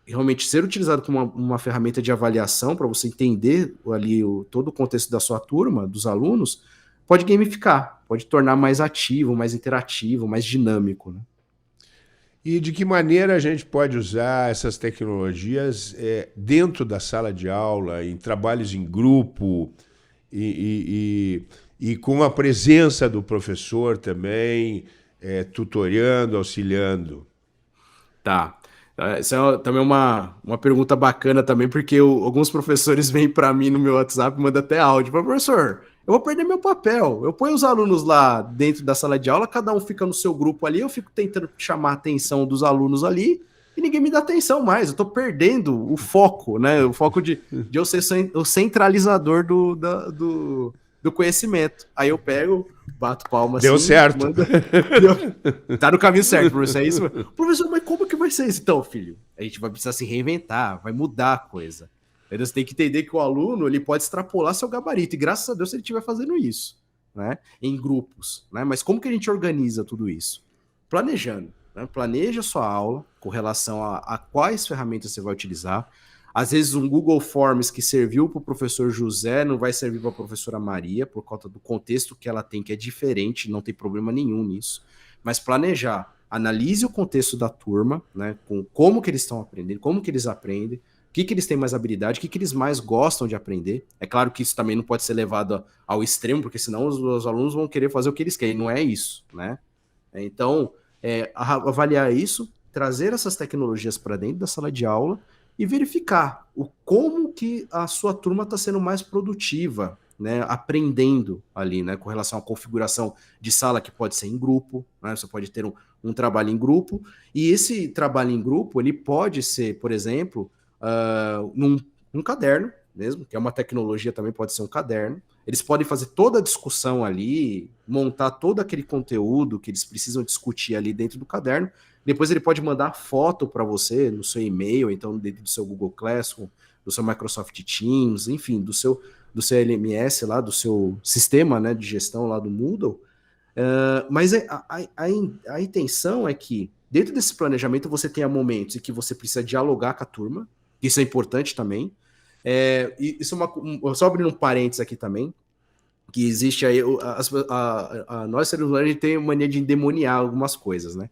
realmente ser utilizado como uma ferramenta de avaliação para você entender ali todo o contexto da sua turma, dos alunos, pode gamificar, pode tornar mais ativo, mais interativo, mais dinâmico, né? E de que maneira a gente pode usar essas tecnologias dentro da sala de aula, em trabalhos em grupo e com a presença do professor também, tutoriando, auxiliando? Tá. Essa é também uma pergunta bacana também, porque alguns professores vêm para mim no meu WhatsApp e mandam até áudio. Professor, eu vou perder meu papel. Eu ponho os alunos lá dentro da sala de aula, cada um fica no seu grupo ali, eu fico tentando chamar a atenção dos alunos ali e ninguém me dá atenção mais. Eu tô perdendo o foco, né? O foco de eu ser o centralizador do conhecimento. Aí eu pego, bato palma assim. Deu certo. Tá no caminho certo, professor. É isso. Professor, mas como que vai ser isso? Então, filho, a gente vai precisar se reinventar, vai mudar a coisa. Aí você tem que entender que o aluno ele pode extrapolar seu gabarito, e graças a Deus ele estiver fazendo isso, né? Em grupos, né? Mas como que a gente organiza tudo isso? Planejando, né? Planeja sua aula com relação a quais ferramentas você vai utilizar. Às vezes um Google Forms que serviu para o professor José não vai servir para a professora Maria, por conta do contexto que ela tem, que é diferente, não tem problema nenhum nisso. Mas planejar, analise o contexto da turma, né, com como que eles estão aprendendo, como que eles aprendem, o que eles têm mais habilidade, o que eles mais gostam de aprender. É claro que isso também não pode ser levado ao extremo, porque senão os alunos vão querer fazer o que eles querem, não é isso, né? Então, avaliar isso, trazer essas tecnologias para dentro da sala de aula e verificar como que a sua turma está sendo mais produtiva, né, aprendendo ali, né, com relação à configuração de sala que pode ser em grupo, né, você pode ter um trabalho em grupo, e esse trabalho em grupo, ele pode ser, por exemplo, num caderno mesmo, que é uma tecnologia também, pode ser um caderno. Eles podem fazer toda a discussão ali, montar todo aquele conteúdo que eles precisam discutir ali dentro do caderno. Depois ele pode mandar foto para você no seu e-mail, então dentro do seu Google Classroom, do seu Microsoft Teams, enfim, do seu LMS lá, do seu sistema, né, de gestão lá do Moodle. Mas a intenção é que dentro desse planejamento você tenha momentos em que você precisa dialogar com a turma, isso é importante também. Isso só abrindo um parênteses aqui também, que existe aí, nós seres humanos, a gente tem mania de endemoniar algumas coisas, né?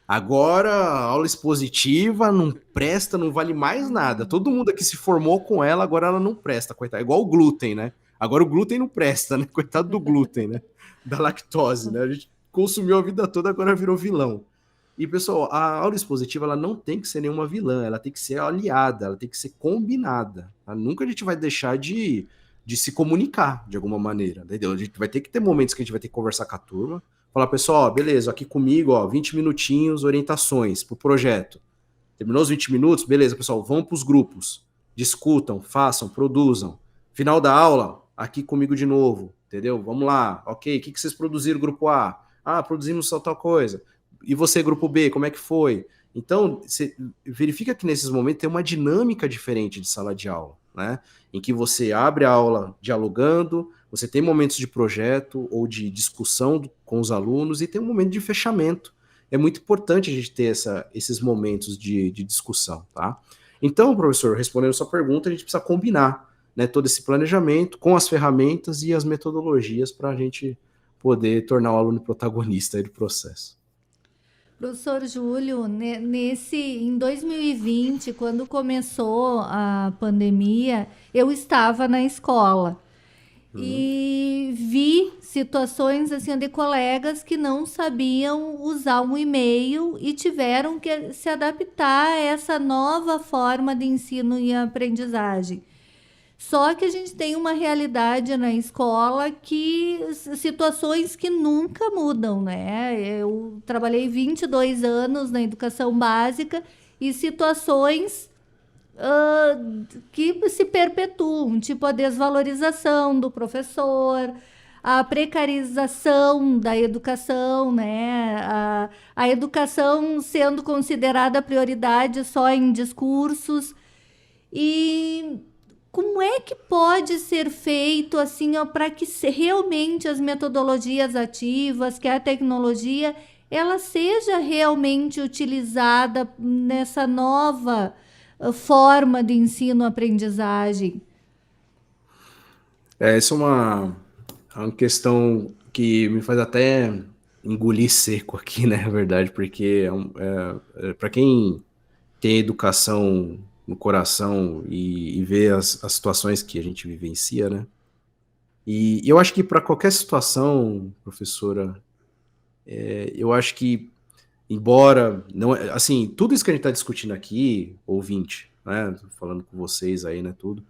Agora, a aula expositiva não presta, não vale mais nada. Todo mundo aqui se formou com ela, agora ela não presta, coitado. É igual o glúten, né? Agora o glúten não presta, né? Coitado do glúten, né? Da lactose, né? A gente consumiu a vida toda, agora virou vilão. E, pessoal, a aula expositiva, ela não tem que ser nenhuma vilã, ela tem que ser aliada, ela tem que ser combinada. Tá? Nunca a gente vai deixar de se comunicar, de alguma maneira, entendeu? A gente vai ter que ter momentos que a gente vai ter que conversar com a turma, falar, pessoal, beleza, aqui comigo, 20 minutinhos, orientações pro projeto. Terminou os 20 minutos? Beleza, pessoal, vão pros grupos, discutam, façam, produzam. Final da aula, aqui comigo de novo, entendeu? Vamos lá, ok, o que vocês produziram, grupo A? Produzimos só tal coisa. E você, grupo B, como é que foi? Então, você verifica que nesses momentos tem uma dinâmica diferente de sala de aula, né? Em que você abre a aula dialogando, você tem momentos de projeto ou de discussão com os alunos e tem um momento de fechamento. É muito importante a gente ter esses momentos de discussão, tá? Então, professor, respondendo a sua pergunta, a gente precisa combinar, né, todo esse planejamento com as ferramentas e as metodologias para a gente poder tornar o aluno protagonista do processo. Professor Júlio, em 2020, quando começou a pandemia, eu estava na escola e vi situações assim de colegas que não sabiam usar um e-mail e tiveram que se adaptar a essa nova forma de ensino e aprendizagem. Só que a gente tem uma realidade na escola situações que nunca mudam, né? Eu trabalhei 22 anos na educação básica e situações que se perpetuam, tipo a desvalorização do professor, a precarização da educação, né? A educação sendo considerada prioridade só em discursos. E como é que pode ser feito assim para que realmente as metodologias ativas, que a tecnologia, ela seja realmente utilizada nessa nova forma de ensino-aprendizagem? Essa é uma questão que me faz até engolir seco aqui, né, na verdade, porque para quem tem educação no coração e ver as situações que a gente vivencia, né? E eu acho que para qualquer situação, professora, eu acho que, embora não, assim, tudo isso que a gente está discutindo aqui, ouvinte, né? Falando com vocês aí, né? Tudo.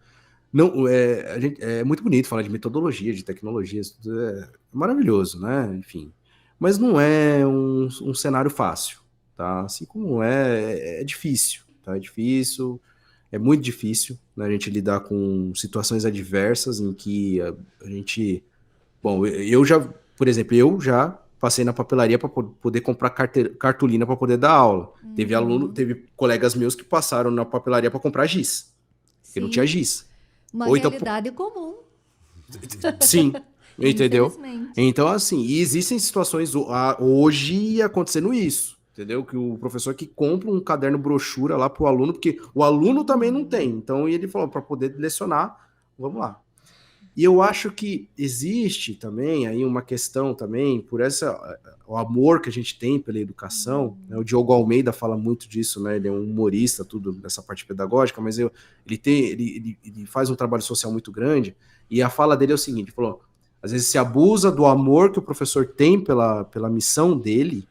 Não, é muito bonito falar de metodologia, de tecnologias, tudo é maravilhoso, né? Enfim, mas não é um cenário fácil, tá? Assim como é difícil. Tá? É muito difícil, né, a gente lidar com situações adversas em que a gente... Bom, por exemplo, eu já passei na papelaria para poder comprar cartolina para poder dar aula. Teve colegas meus que passaram na papelaria para comprar giz, porque não tinha giz. Uma realidade comum. Sim, entendeu? Então, assim, e existem situações hoje acontecendo isso. Entendeu? Que o professor que compra um caderno brochura lá para o aluno, porque o aluno também não tem. Então, ele falou, para poder lecionar, vamos lá. E eu acho que existe também aí uma questão também, por o amor que a gente tem pela educação, né? O Diogo Almeida fala muito disso, né? Ele é um humorista, tudo dessa parte pedagógica, mas ele faz um trabalho social muito grande, e a fala dele é o seguinte, ele falou, às vezes se abusa do amor que o professor tem pela missão dele,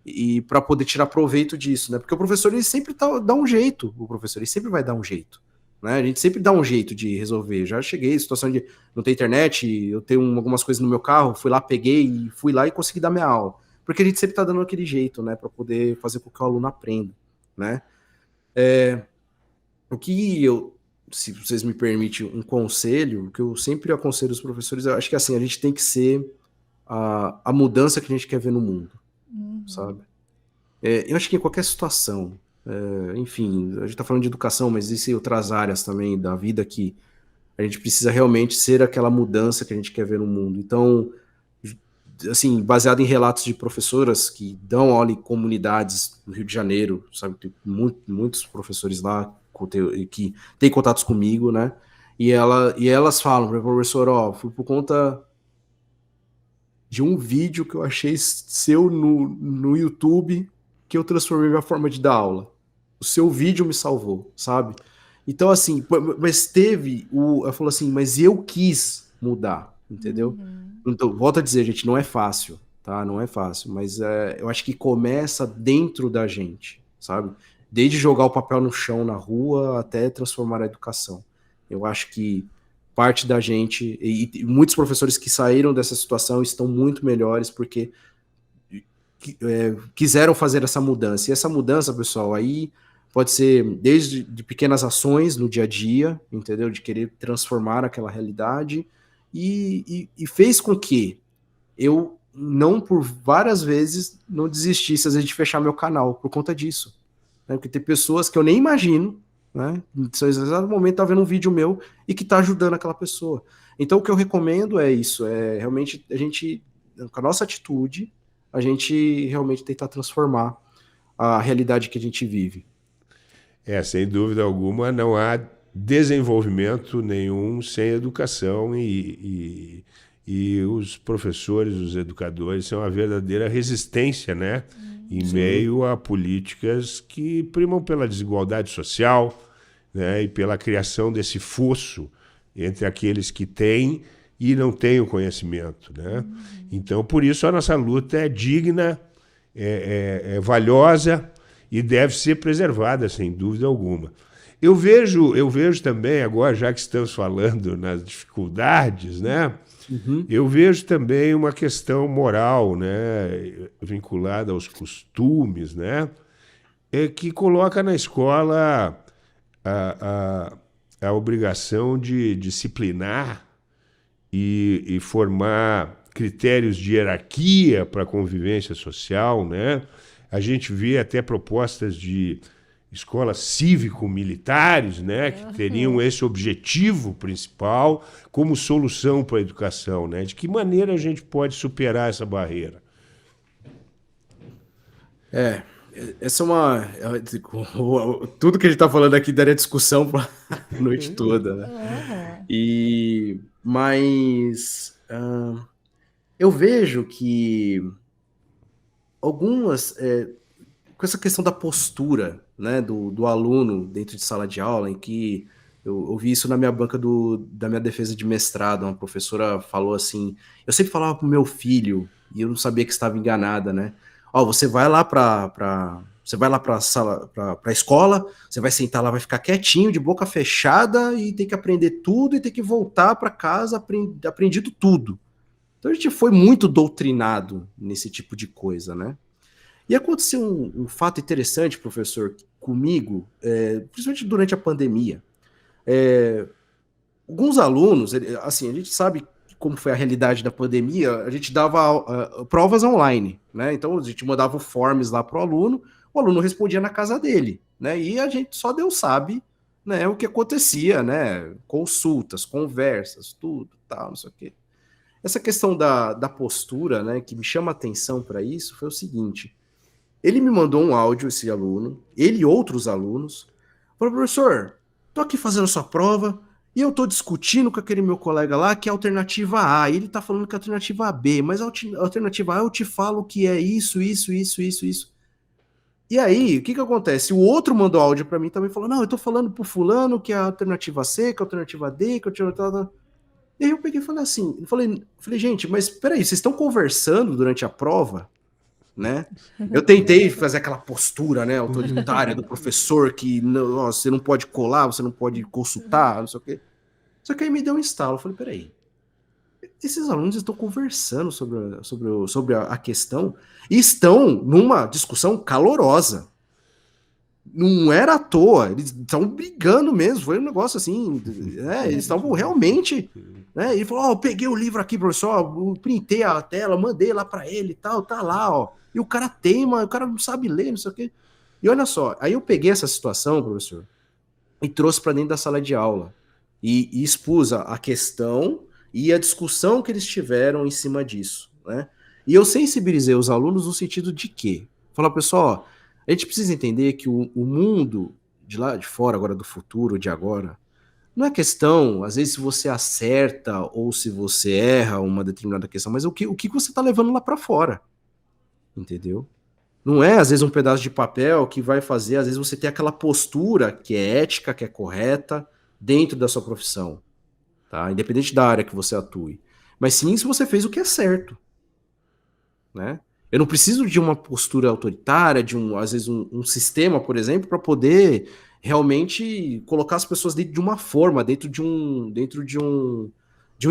e para poder tirar proveito disso, né? Porque o professor, ele sempre dá um jeito, ele sempre vai dar um jeito, né? A gente sempre dá um jeito de resolver. Já cheguei em situação de não ter internet, eu tenho algumas coisas no meu carro, fui lá e consegui dar minha aula. Porque a gente sempre está dando aquele jeito, né, para poder fazer com que o aluno aprenda, né? O que eu, se vocês me permitem um conselho, o que eu sempre aconselho os professores, eu acho que assim, a gente tem que ser a mudança que a gente quer ver no mundo, sabe? Eu acho que em qualquer situação, enfim, a gente está falando de educação, mas existem outras áreas também da vida que a gente precisa realmente ser aquela mudança que a gente quer ver no mundo. Então, assim, baseado em relatos de professoras que dão aula em comunidades no Rio de Janeiro, sabe, tem muitos professores lá que têm contatos comigo, né, e elas falam, professor, fui por conta de um vídeo que eu achei seu no YouTube que eu transformei minha forma de dar aula. O seu vídeo me salvou, sabe? Então, assim, mas ela falou assim, mas eu quis mudar, entendeu? Então, volto a dizer, gente, não é fácil, tá? Não é fácil, mas eu acho que começa dentro da gente, sabe? Desde jogar o papel no chão na rua até transformar a educação. Eu acho que parte da gente, e muitos professores que saíram dessa situação estão muito melhores porque quiseram fazer essa mudança. E essa mudança, pessoal, aí pode ser desde de pequenas ações no dia a dia, entendeu? De querer transformar aquela realidade, e fez com que eu não, por várias vezes, não desistisse, às vezes, de fechar meu canal por conta disso. Né? Porque tem pessoas que eu nem imagino, né? Às vezes, no momento, tá vendo um vídeo meu e que tá ajudando aquela pessoa. Então, o que eu recomendo é isso, realmente a gente, com a nossa atitude, a gente realmente tentar transformar a realidade que a gente vive. Sem dúvida alguma, não há desenvolvimento nenhum sem educação e os professores, os educadores são a verdadeira resistência, né? Em meio a políticas que primam pela desigualdade social, né? E pela criação desse fosso entre aqueles que têm e não têm o conhecimento, né? Então, por isso, a nossa luta é digna, é valiosa e deve ser preservada, sem dúvida alguma. Eu vejo também, agora, já que estamos falando nas dificuldades, né? Eu vejo também uma questão moral, né? Vinculada aos costumes, né? Que coloca na escola a obrigação de disciplinar e formar critérios de hierarquia para a convivência social, né? A gente vê até propostas de escolas cívico-militares, né, que teriam esse objetivo principal como solução para a educação, né? De que maneira a gente pode superar essa barreira? Essa é uma... Tudo que a gente está falando aqui daria discussão para a noite toda, né? Mas eu vejo que algumas... com essa questão da postura, né, do aluno dentro de sala de aula, em que eu vi isso na minha banca da minha defesa de mestrado, uma professora falou assim, eu sempre falava pro meu filho, e eu não sabia que estava enganada, né, você vai lá você vai lá para sala, para escola, você vai sentar lá, vai ficar quietinho, de boca fechada, e tem que aprender tudo, e tem que voltar para casa aprendido tudo. Então a gente foi muito doutrinado nesse tipo de coisa, né. E aconteceu um fato interessante, professor, comigo, principalmente durante a pandemia. Alguns alunos, assim, a gente sabe como foi a realidade da pandemia, a gente dava provas online, né? Então a gente mandava forms lá para o aluno respondia na casa dele, né? E a gente só Deus sabe, né, o que acontecia, né? Consultas, conversas, tudo, tal, não sei o quê. Essa questão da postura, né, que me chama a atenção para isso foi o seguinte. Ele me mandou um áudio, esse aluno, ele e outros alunos, falou, professor, tô aqui fazendo sua prova e eu tô discutindo com aquele meu colega lá que é a alternativa A, e ele tá falando que é a alternativa B, mas a alternativa A eu te falo que é isso. E aí, o que acontece? O outro mandou áudio para mim também, falou, não, eu tô falando pro fulano que é a alternativa C, que é a alternativa D, que é a alternativa... E aí eu peguei e falei assim, falei, gente, mas peraí, vocês estão conversando durante a prova? né? Eu tentei fazer aquela postura, né, autoritária do professor que não, você não pode colar, você não pode consultar, não sei o quê. Só que aí me deu um estalo. Eu falei, peraí, esses alunos estão conversando sobre a questão e estão numa discussão calorosa. Não era à toa, eles estavam brigando mesmo, foi um negócio assim, né, eles estavam realmente, né, ele falou, ó, eu peguei o livro aqui, professor, eu printei a tela, mandei lá para ele e tal, tá lá, ó, e o cara teima, o cara não sabe ler, não sei o quê. E olha só, aí eu peguei essa situação, professor, e trouxe para dentro da sala de aula, e expus a questão e a discussão que eles tiveram em cima disso, né, e eu sensibilizei os alunos no sentido de quê? Falar, pessoal, ó, a gente precisa entender que o mundo de lá de fora, agora do futuro, de agora, não é questão, às vezes, se você acerta ou se você erra uma determinada questão, mas o que você está levando lá para fora, entendeu? Não é, às vezes, um pedaço de papel que vai fazer, às vezes, você ter aquela postura que é ética, que é correta, dentro da sua profissão, tá? Independente da área que você atue. Mas sim se você fez o que é certo, né? Eu não preciso de uma postura autoritária, às vezes, um sistema, por exemplo, para poder realmente colocar as pessoas dentro de uma forma, dentro de um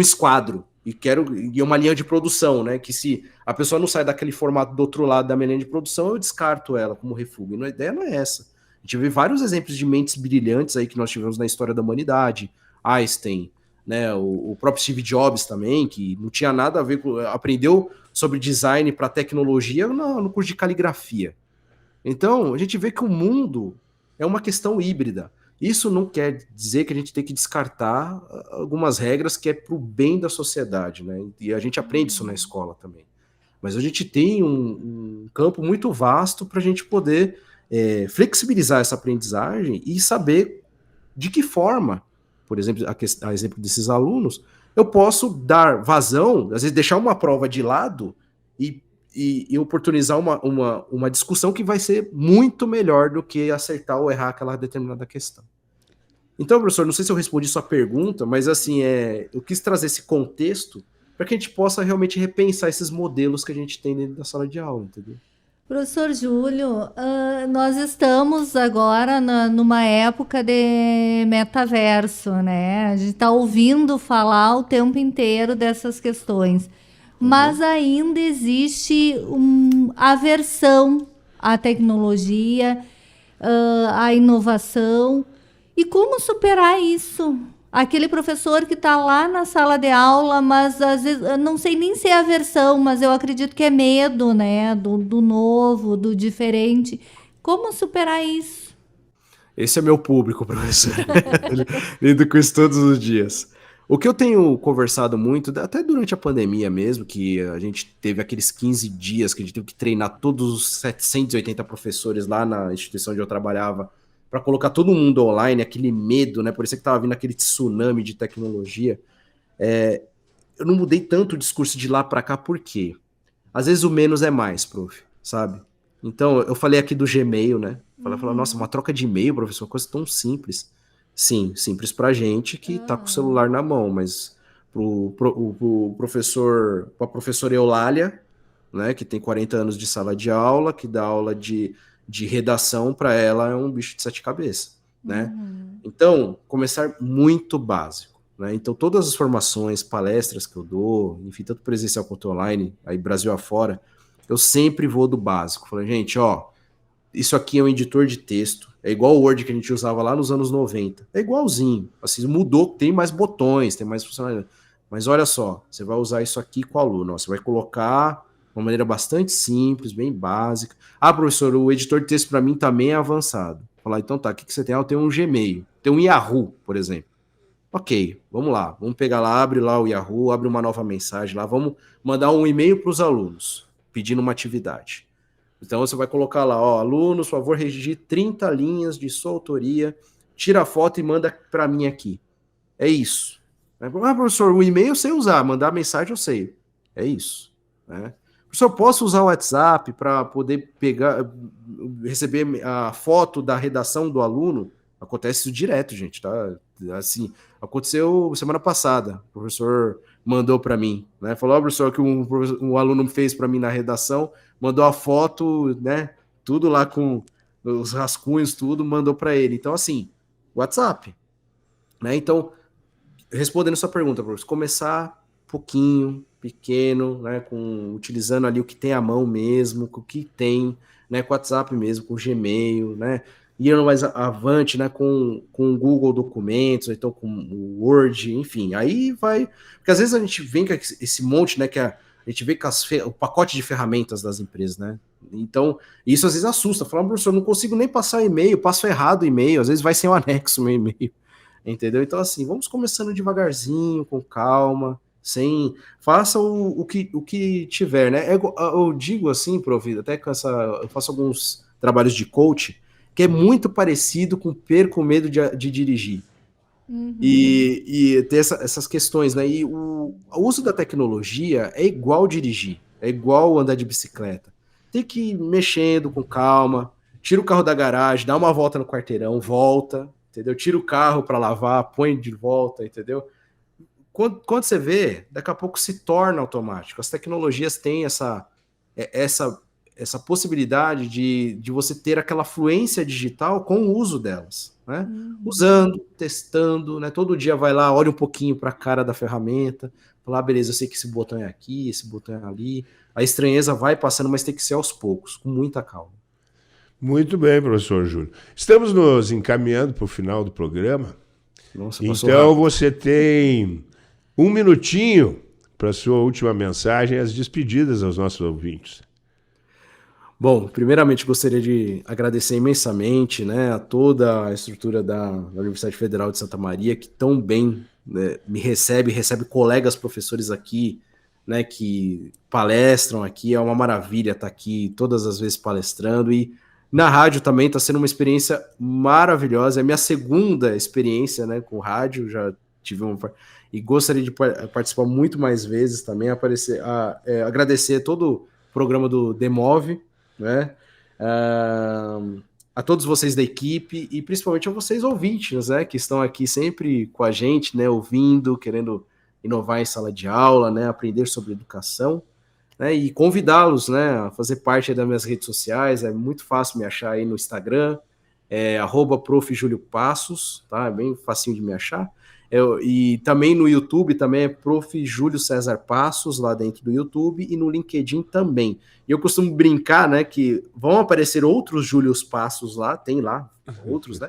esquadro. E uma linha de produção, né? Que se a pessoa não sai daquele formato do outro lado da minha linha de produção, eu descarto ela como refúgio. A ideia não é essa. A gente vê vários exemplos de mentes brilhantes aí que nós tivemos na história da humanidade. Einstein, né? O próprio Steve Jobs também, que não tinha nada a ver com... Aprendeu sobre design para tecnologia no curso de caligrafia. Então, a gente vê que o mundo é uma questão híbrida. Isso não quer dizer que a gente tem que descartar algumas regras que é para o bem da sociedade, né? E a gente aprende isso na escola também. Mas a gente tem um campo muito vasto para a gente poder flexibilizar essa aprendizagem e saber de que forma, por exemplo, a exemplo desses alunos, eu posso dar vazão, às vezes deixar uma prova de lado e oportunizar uma discussão que vai ser muito melhor do que acertar ou errar aquela determinada questão. Então, professor, não sei se eu respondi sua pergunta, mas assim, eu quis trazer esse contexto para que a gente possa realmente repensar esses modelos que a gente tem dentro da sala de aula, entendeu? Professor Júlio, nós estamos agora numa época de metaverso, né? A gente está ouvindo falar o tempo inteiro dessas questões, mas ainda existe aversão à tecnologia, à inovação. E como superar isso? Aquele professor que está lá na sala de aula, mas às vezes, eu não sei nem se é aversão, mas eu acredito que é medo, né? Do novo, do diferente. Como superar isso? Esse é meu público, professor. Lido com isso todos os dias. O que eu tenho conversado muito, até durante a pandemia mesmo, que a gente teve aqueles 15 dias que a gente teve que treinar todos os 780 professores lá na instituição onde eu trabalhava, para colocar todo mundo online, aquele medo, né? Por isso que estava vindo aquele tsunami de tecnologia. Eu não mudei tanto o discurso de lá para cá, por quê? Às vezes o menos é mais, prof, sabe? Então, eu falei aqui do Gmail, né? Falei, nossa, uma troca de e-mail, professor, uma coisa tão simples. Sim, simples pra gente que tá com o celular na mão, mas pro professor, pra professora Eulália, né, que tem 40 anos de sala de aula, que dá aula de redação, para ela é um bicho de 7 cabeças, né? Então, começar muito básico, né? Então, todas as formações, palestras que eu dou, enfim, tanto presencial quanto online, aí Brasil afora, eu sempre vou do básico. Falei, gente, ó, isso aqui é um editor de texto, é igual o Word que a gente usava lá nos anos 90, é igualzinho, assim, mudou, tem mais botões, tem mais funcionalidade, mas olha só, você vai usar isso aqui com o aluno, ó, você vai colocar de uma maneira bastante simples, bem básica. Ah, professor, o editor de texto para mim também é avançado. Falar, então tá, o que você tem? Ah, eu tenho um Gmail, tem um Yahoo, por exemplo. Ok, vamos lá, vamos pegar lá, abre lá o Yahoo, abre uma nova mensagem lá, vamos mandar um e-mail para os alunos, pedindo uma atividade. Então você vai colocar lá, ó, alunos, por favor, redigir 30 linhas de sua autoria, tira a foto e manda para mim aqui. É isso. Ah, professor, o e-mail eu sei usar, mandar mensagem eu sei. É isso, né? Professor, posso usar o WhatsApp para poder receber a foto da redação do aluno? Acontece isso direto, gente, tá? Assim, aconteceu semana passada. O professor mandou para mim, né? Falou, professor, que um aluno fez para mim na redação, mandou a foto, né? Tudo lá com os rascunhos, tudo, mandou para ele. Então, assim, WhatsApp, né? Então, respondendo sua pergunta, professor, começar pouquinho, pequeno, né? Utilizando ali o que tem à mão mesmo, com o que tem, né? Com o WhatsApp mesmo, com o Gmail, né? Indo mais avante, né, com o Google Documentos, então com o Word, enfim, aí vai, porque às vezes a gente vem com esse monte, né, que a gente vê com o pacote de ferramentas das empresas, né, então isso às vezes assusta, fala, professor, eu não consigo nem passar e-mail, passo errado o e-mail, às vezes vai sem o anexo meu e-mail, entendeu? Então assim, vamos começando devagarzinho, com calma, faça o que tiver, né, eu digo assim, prof, até com eu faço alguns trabalhos de coach, que é muito parecido com perco o medo de dirigir. Uhum. E ter essas questões, né? E o uso da tecnologia é igual dirigir, é igual andar de bicicleta. Tem que ir mexendo com calma, tira o carro da garagem, dá uma volta no quarteirão, volta, entendeu? Tira o carro para lavar, põe de volta, entendeu? Quando você vê, daqui a pouco se torna automático. As tecnologias têm essa possibilidade de você ter aquela fluência digital com o uso delas, né? Usando, testando, né? Todo dia vai lá, olha um pouquinho para a cara da ferramenta, fala, beleza, eu sei que esse botão é aqui, esse botão é ali. A estranheza vai passando, mas tem que ser aos poucos, com muita calma. Muito bem, professor Júlio. Estamos nos encaminhando para o final do programa. Nossa, então rápido. Você tem 1 minutinho para a sua última mensagem e as despedidas aos nossos ouvintes. Bom, primeiramente gostaria de agradecer imensamente, né, a toda a estrutura da Universidade Federal de Santa Maria, que tão bem, né, me recebe colegas professores aqui, né, que palestram aqui, é uma maravilha estar aqui todas as vezes palestrando, e na rádio também está sendo uma experiência maravilhosa, é a minha segunda experiência, né, com rádio, já tive e gostaria de participar muito mais vezes também, agradecer todo o programa do Demove, né? A todos vocês da equipe e principalmente a vocês ouvintes, né, que estão aqui sempre com a gente, né, ouvindo, querendo inovar em sala de aula, né, aprender sobre educação, né, e convidá-los, né, a fazer parte das minhas redes sociais. É muito fácil me achar aí no Instagram, @prof. Júlio Passos, tá? É bem facinho de me achar. E também no YouTube, também é Prof. Júlio César Passos, lá dentro do YouTube, e no LinkedIn também. E eu costumo brincar, né, que vão aparecer outros Júlios Passos lá, tem lá outros, né?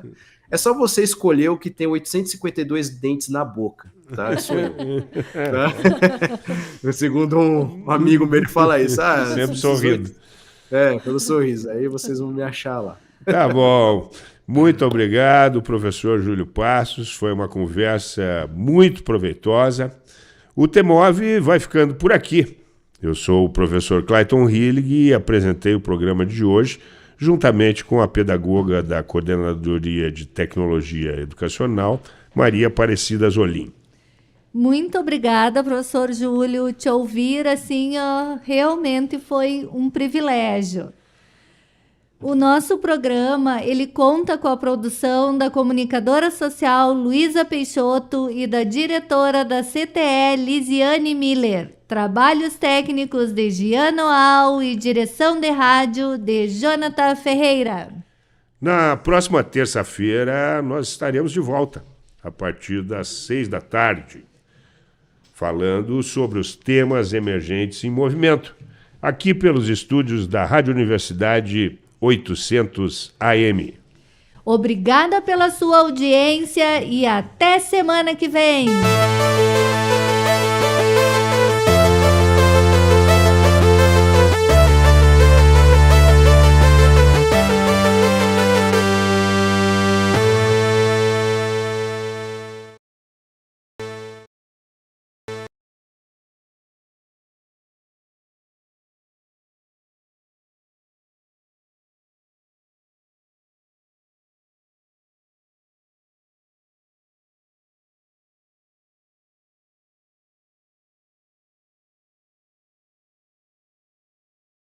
É só você escolher o que tem 852 dentes na boca, tá? Sou eu. Tá? Segundo um amigo meu, ele fala isso. Sempre sorrindo. Pelo sorriso. Aí vocês vão me achar lá. Tá bom. Muito obrigado, professor Júlio Passos. Foi uma conversa muito proveitosa. O Demove vai ficando por aqui. Eu sou o professor Clayton Hillig e apresentei o programa de hoje, juntamente com a pedagoga da Coordenadoria de Tecnologia Educacional, Maria Aparecida Zolim. Muito obrigada, professor Júlio. Te ouvir assim, realmente foi um privilégio. O nosso programa, ele conta com a produção da comunicadora social Luísa Peixoto e da diretora da CTE, Lisiane Miller. Trabalhos técnicos de Giano Al e direção de rádio de Jonathan Ferreira. Na próxima terça-feira, nós estaremos de volta, a partir das 6h, falando sobre os temas emergentes em movimento, aqui pelos estúdios da Rádio Universidade 800 AM. Obrigada pela sua audiência e até semana que vem.